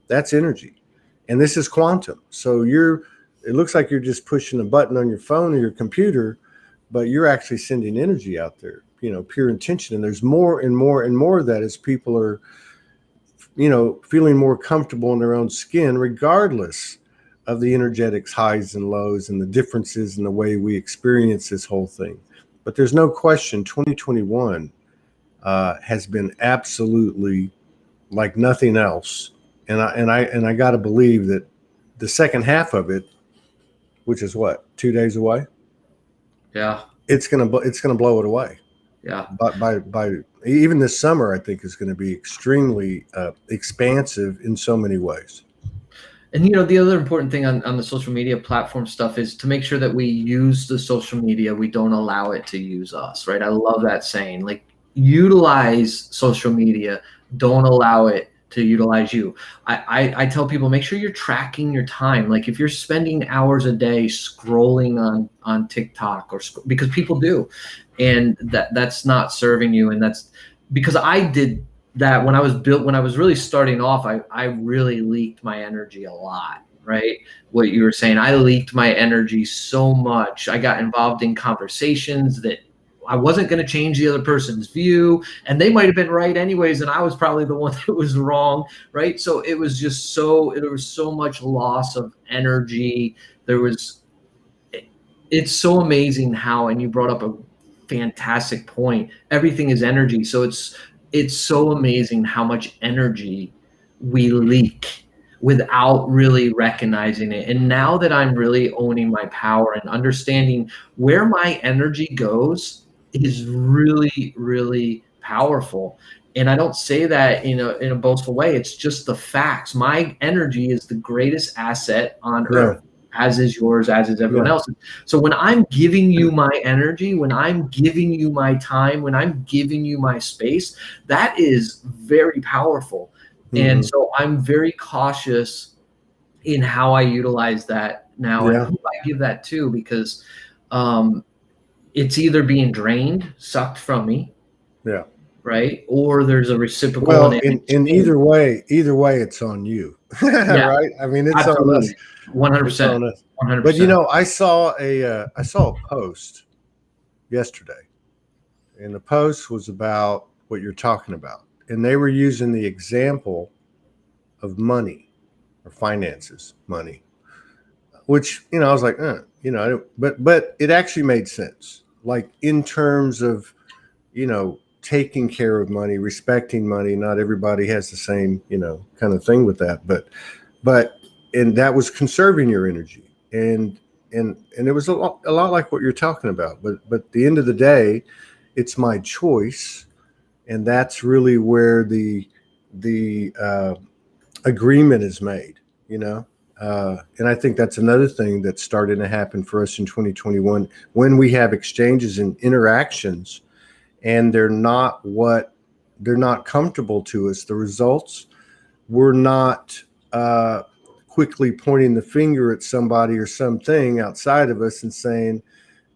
that's energy. And this is quantum. So it looks like you're just pushing a button on your phone or your computer, but you're actually sending energy out there, pure intention. And there's more and more and more of that as people are, feeling more comfortable in their own skin, regardless of the energetics highs and lows and the differences in the way we experience this whole thing. But there's no question 2021 has been absolutely like nothing else. And I got to believe that the second half of it, which is what, 2 days away, yeah, it's gonna blow it away. yeah. But by even this summer, I think is going to be extremely expansive in so many ways. And the other important thing on the social media platform stuff is to make sure that we use the social media. We don't allow it to use us, right? I love that saying. Like, utilize social media. Don't allow it to utilize you. I tell people, make sure you're tracking your time. Like, if you're spending hours a day scrolling on TikTok because people do, and that's not serving you. And that's because I did that when I was really starting off. I really leaked my energy a lot, right? What you were saying, I leaked my energy so much. I got involved in conversations that I wasn't going to change the other person's view, and they might have been right anyways, and I was probably the one that was wrong, right? So there was so much loss of energy. It's so amazing how, and you brought up a fantastic point, everything is energy. So it's so amazing how much energy we leak without really recognizing it. And now that I'm really owning my power and understanding where my energy goes is really, really powerful. And I don't say that in a boastful way. It's just the facts. My energy is the greatest asset on earth, as is yours, as is everyone else's. So when I'm giving you my energy, when I'm giving you my time, when I'm giving you my space, that is very powerful. Mm-hmm. And so I'm very cautious in how I utilize that now and who I give that to, because it's either being drained, sucked from me. Yeah. Right. Or there's a reciprocal. Well, in either way, it's on you. Yeah, right. I mean, it's absolutely. On us. 100%. 100%. But I saw a post yesterday, and the post was about what you're talking about, and they were using the example of money or finances, money, which I was like, but it actually made sense, like in terms of taking care of money, respecting money. Not everybody has the same kind of thing with that, but and that was conserving your energy, and it was a lot like what you're talking about. But at the end of the day, it's my choice, and that's really where the agreement is made. And I think that's another thing that's starting to happen for us in 2021 when we have exchanges and interactions, and they're not comfortable to us. The results, we're not quickly pointing the finger at somebody or something outside of us and saying,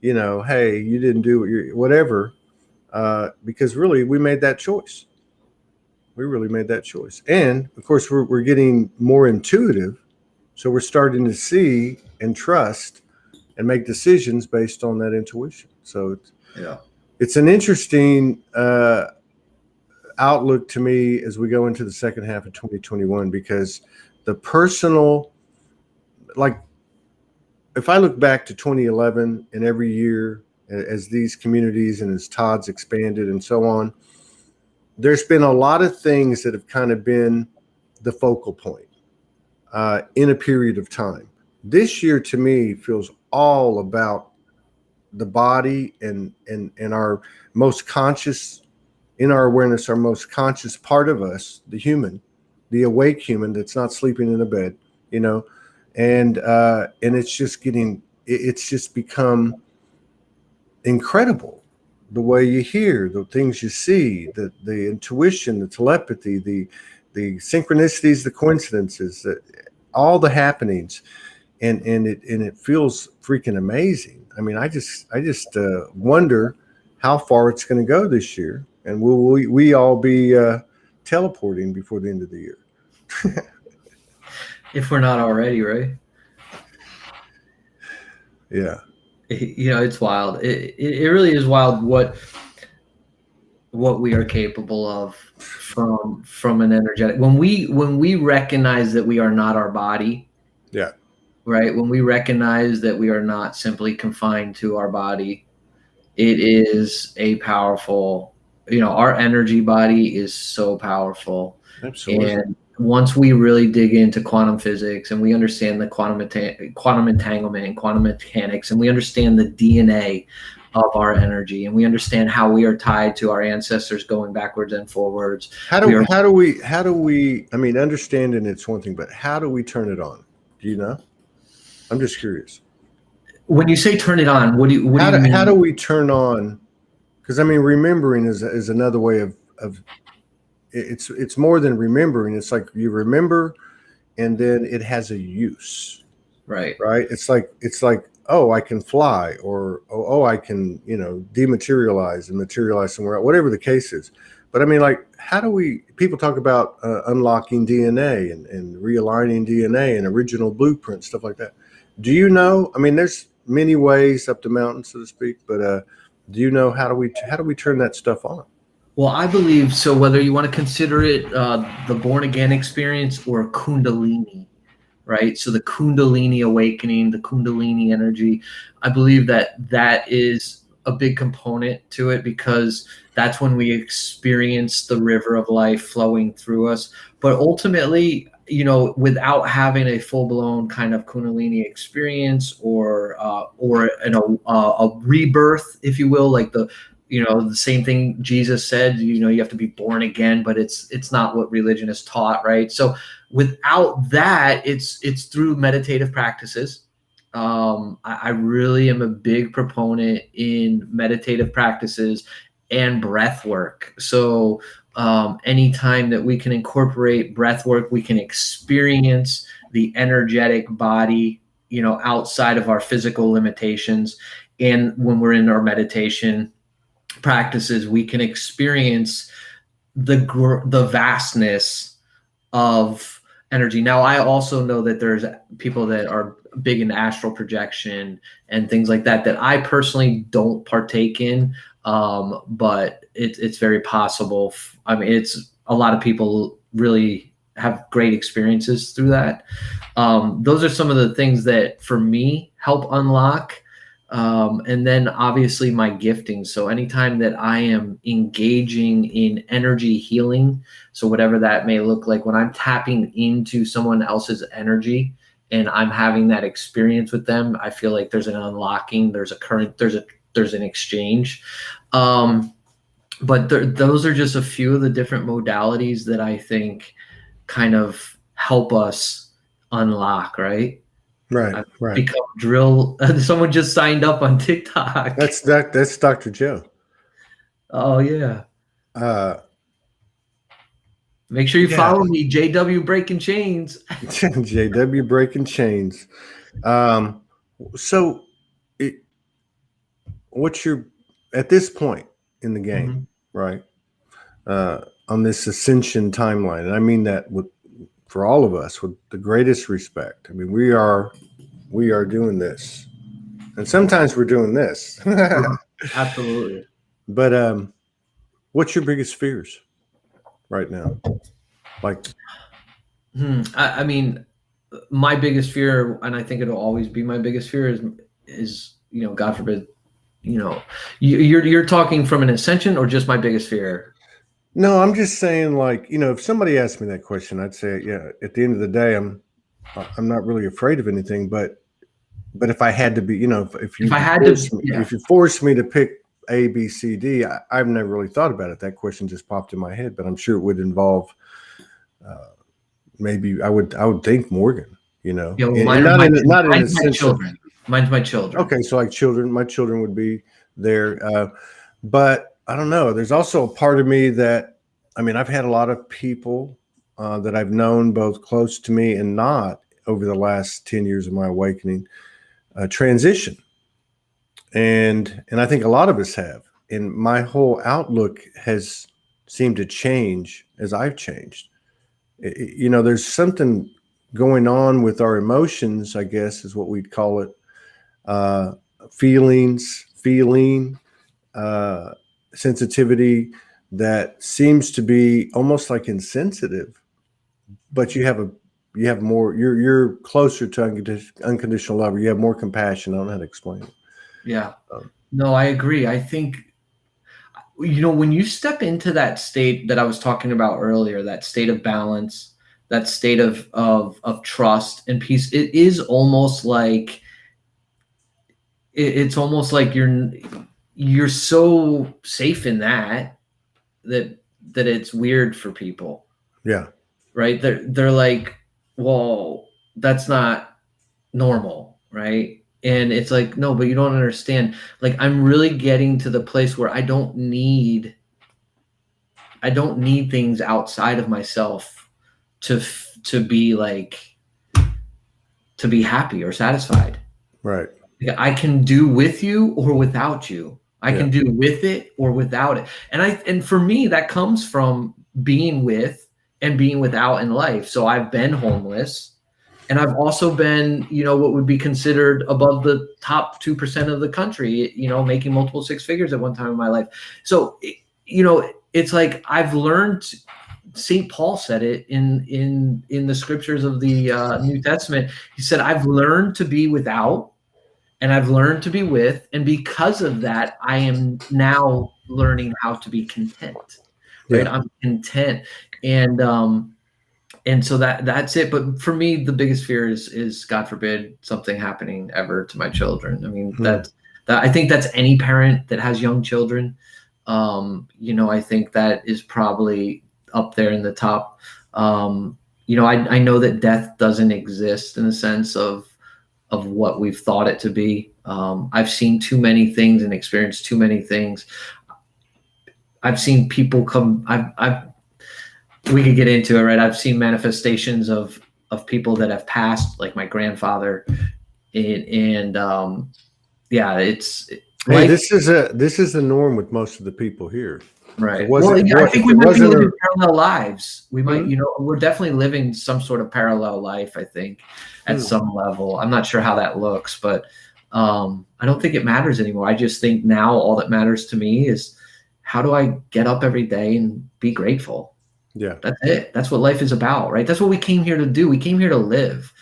hey, you didn't do whatever, because really we made that choice. We really made that choice. And of course, we're getting more intuitive So we're starting to see and trust and make decisions based on that intuition. So it's an interesting outlook to me as we go into the second half of 2021, because the personal, like if I look back to 2011 and every year as these communities and as Todd's expanded and so on, there's been a lot of things that have kind of been the focal point in a period of time. This year to me feels all about the body and our most conscious, in our awareness, our most conscious part of us, the human, the awake human that's not sleeping in a bed, you know, and it's just become incredible, the way you hear, the things you see, the intuition, the telepathy, the synchronicities, the coincidences, all the happenings, and it feels freaking amazing. I mean, I just wonder how far it's going to go this year, and will we all be teleporting before the end of the year? If we're not already, right? Yeah. You know, it's wild. It really is wild what we are capable of from an energetic, when we recognize that we are not our body. Yeah. Right. When we recognize that we are not simply confined to our body, it is a powerful, you know, our energy body is so powerful. Absolutely. And once we really dig into quantum physics and we understand the quantum entanglement and quantum mechanics, and we understand the DNA of our energy, and we understand how we are tied to our ancestors going backwards and forwards. How do we, I mean, understanding it's one thing, but how do we turn it on? Do you know? I'm just curious. When you say turn it on, what do you mean? How do we turn on? Because I mean, remembering is another way of it's more than remembering. It's like you remember, and then it has a use. Right. It's like, oh, I can fly, or oh, I can, you know, dematerialize and materialize somewhere else, whatever the case is. But I mean, like, how do people talk about unlocking DNA and realigning DNA and original blueprint, stuff like that. Do you know? I mean, there's many ways up the mountain, so to speak, but do you know how do we turn that stuff on? Well, I believe so. Whether you want to consider it the born again experience or Kundalini, right? So the Kundalini awakening, the Kundalini energy, I believe that is a big component to it, because that's when we experience the river of life flowing through us. But ultimately, you know, without having a full-blown kind of Kundalini experience or a rebirth, if you will, like the same thing Jesus said, you know, you have to be born again, but it's not what religion is taught, right? So without that, it's through meditative practices. I really am a big proponent in meditative practices and breath work. So anytime that we can incorporate breath work, we can experience the energetic body, you know, outside of our physical limitations. And when we're in our meditation practices, we can experience the vastness of energy. Now, I also know that there's people that are big into astral projection and things like that I personally don't partake in, but it's very possible. I mean, it's a lot of people really have great experiences through that. Those are some of the things that for me help unlock. And then obviously my gifting. So anytime that I am engaging in energy healing, so whatever that may look like, when I'm tapping into someone else's energy and I'm having that experience with them, I feel like there's an unlocking, there's an exchange. But those are just a few of the different modalities that I think kind of help us unlock, right? Right. Become drill. Someone just signed up on TikTok. That's Dr. Joe. Oh yeah. Make sure you follow me, JW Breaking Chains. JW Breaking Chains. So, what's your at this point in the game, right? On this ascension timeline, and I mean that with for all of us with the greatest respect. I mean, we are doing this, and sometimes we're doing this. Absolutely. But what's your biggest fears right now? Like, I mean, my biggest fear, and I think it'll always be my biggest fear, is God forbid, you're talking from an ascension or just my biggest fear? no, I'm just saying, like, if somebody asked me that question, I'd say, yeah, at the end of the day, I'm not really afraid of anything, but if I had to be, if If you I had to, force me, yeah, if you force me to pick A, B, C, D, I've never really thought about it. That question just popped in my head, but I'm sure it would involve maybe I would think Morgan, well, and not in a mine's my sense of, children. Mine's my children. okay, so like children, my children would be there, but I don't know. There's also a part of me that, I mean, I've had a lot of people that I've known both close to me and not over the last 10 years of my awakening transition. And I think a lot of us have. And my whole outlook has seemed to change as I've changed. There's something going on with our emotions, I guess is what we'd call it. Feeling, sensitivity that seems to be almost like insensitive, but you have more, you're closer to unconditional love, or you have more compassion. I don't know how to explain it. Yeah. No, I agree. I think, when you step into that state that I was talking about earlier, that state of balance, that state of trust and peace, it is almost like, it's almost like you're so safe in that it's weird for people. Yeah. Right. They're like, well, that's not normal. Right. And it's like, no, but you don't understand. Like, I'm really getting to the place where I don't need things outside of myself to be like, to be happy or satisfied. Right. Like, I can do with you or without you. I can do with it or without it. And for me, that comes from being with and being without in life. So I've been homeless, and I've also been, what would be considered above the top 2% of the country, making multiple six figures at one time in my life. So, it's like I've learned. St. Paul said it in the scriptures of the New Testament. He said, I've learned to be without, and I've learned to be with, and because of that, I am now learning how to be content. Right? Yeah. I'm content, and so that's it. But for me, the biggest fear is God forbid something happening ever to my children. I mean, that I think that's any parent that has young children. I think that is probably up there in the top. I know that death doesn't exist in the sense of what we've thought it to be. I've seen too many things and experienced too many things. I've seen people come. We could get into it, right? I've seen manifestations of people that have passed, like my grandfather, and it's. Hey, this is the norm with most of the people here. Right. Well, I think we might be living parallel lives. We might, we're definitely living some sort of parallel life, I think, at some level. I'm not sure how that looks, but I don't think it matters anymore. I just think now all that matters to me is, how do I get up every day and be grateful? Yeah. That's it. That's what life is about, right? That's what we came here to do. We came here to live.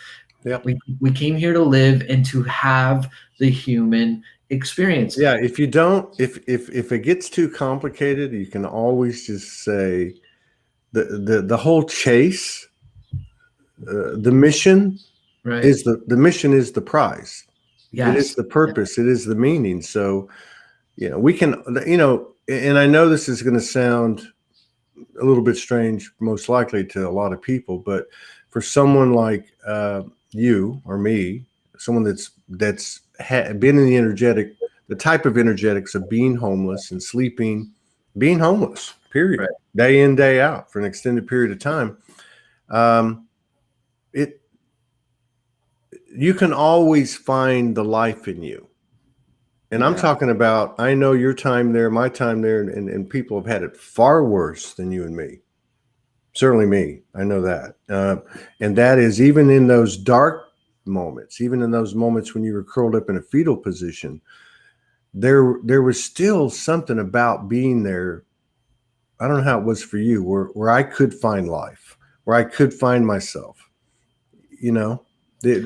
Yeah. We came here to live and to have the human experience. Yeah. If you don't, if it gets too complicated, you can always just say the whole chase, the mission, right, is the mission is the prize. Yes. It is the purpose. It is the meaning. So, we can, and I know this is going to sound a little bit strange, most likely to a lot of people, but for someone like you or me, someone that's been in the type of energetics of being homeless and sleeping, being homeless, period, right, day in, day out for an extended period of time, you can always find the life in you. And I'm talking about, I know your time there, my time there, and people have had it far worse than you and me. Certainly me. I know that. And that is even in those dark moments, even in those moments when you were curled up in a fetal position, there was still something about being there. I don't know how it was for you, where I could find life, where I could find myself. You know,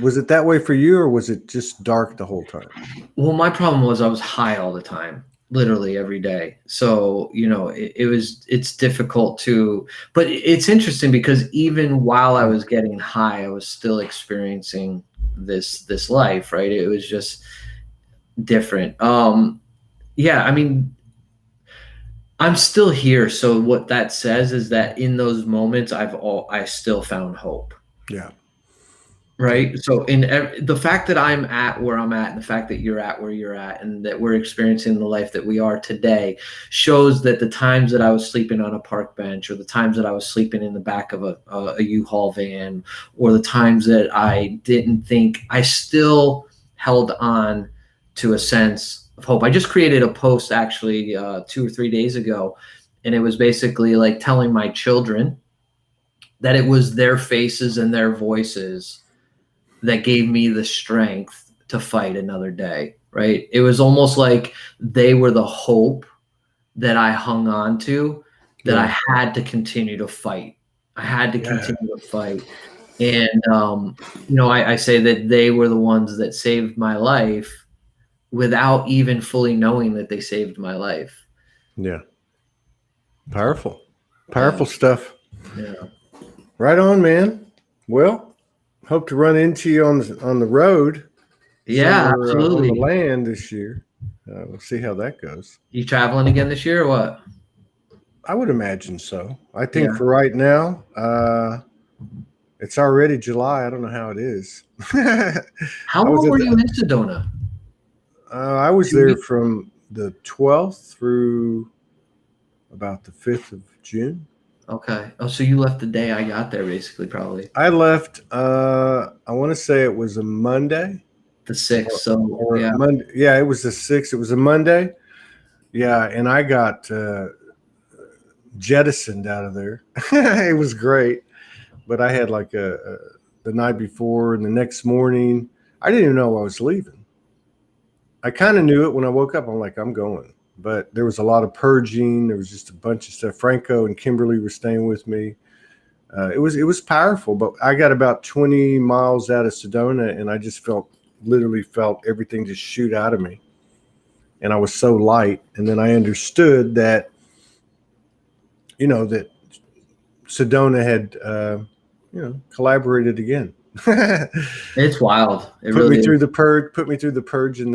was it that way for you, or was it just dark the whole time? Well, my problem was I was high all the time, literally every day. So, it's difficult but it's interesting because even while I was getting high, I was still experiencing this life, right? It was just different. Yeah, I mean, I'm still here. So what that says is that in those moments, I still found hope. Yeah. Right. So the fact that I'm at where I'm at, and the fact that you're at where you're at, and that we're experiencing the life that we are today shows that the times that I was sleeping on a park bench, or the times that I was sleeping in the back of a U-Haul van, or the times that I didn't think, I still held on to a sense of hope. I just created a post actually 2 or 3 days ago, and it was basically like telling my children that it was their faces and their voices that gave me the strength to fight another day, right? It was almost like they were the hope that I hung on to, that I had to continue to fight. I had to continue to fight. And, I say that they were the ones that saved my life without even fully knowing that they saved my life. Yeah. Powerful stuff. Yeah. Right on, man. Well, hope to run into you on the road. Yeah, absolutely. On the land this year. We'll see how that goes. You traveling again this year or what? I would imagine so. I think for right now, it's already July. I don't know how it is. How long were you in Sedona? I was there from the 12th through about the 5th of June. Okay. Oh, so you left the day I got there, basically, probably. I left, I want to say it was a Monday. The 6th. Monday. Yeah, it was the 6th. It was a Monday. Yeah, and I got jettisoned out of there. It was great. But I had like the night before and the next morning, I didn't even know I was leaving. I kind of knew it when I woke up. I'm like, I'm going. But there was a lot of purging. There was just a bunch of stuff. Franco and Kimberly were staying with me. It was powerful. But I got about 20 miles out of Sedona, and I just literally felt everything just shoot out of me. And I was so light. And then I understood that, that Sedona had, collaborated again. It's wild. Put me through the purge, and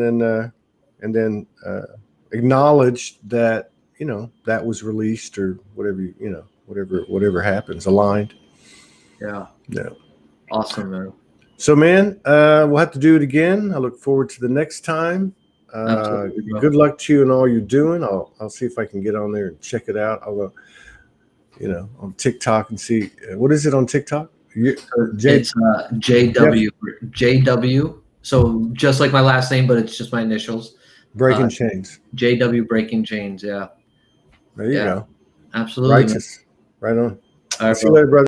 then acknowledged that, that was released, or whatever happens, aligned. Yeah. Yeah. Awesome, man. So, man, we'll have to do it again. I look forward to the next time. Good luck to you in all you're doing. I'll see if I can get on there and check it out. I'll go, on TikTok and see what is it on TikTok. It's JW. So just like my last name, but it's just my initials. Breaking Chains. JW Breaking Chains. Yeah. There you go. Absolutely. Righteous. Right on. All right, see you later, brother.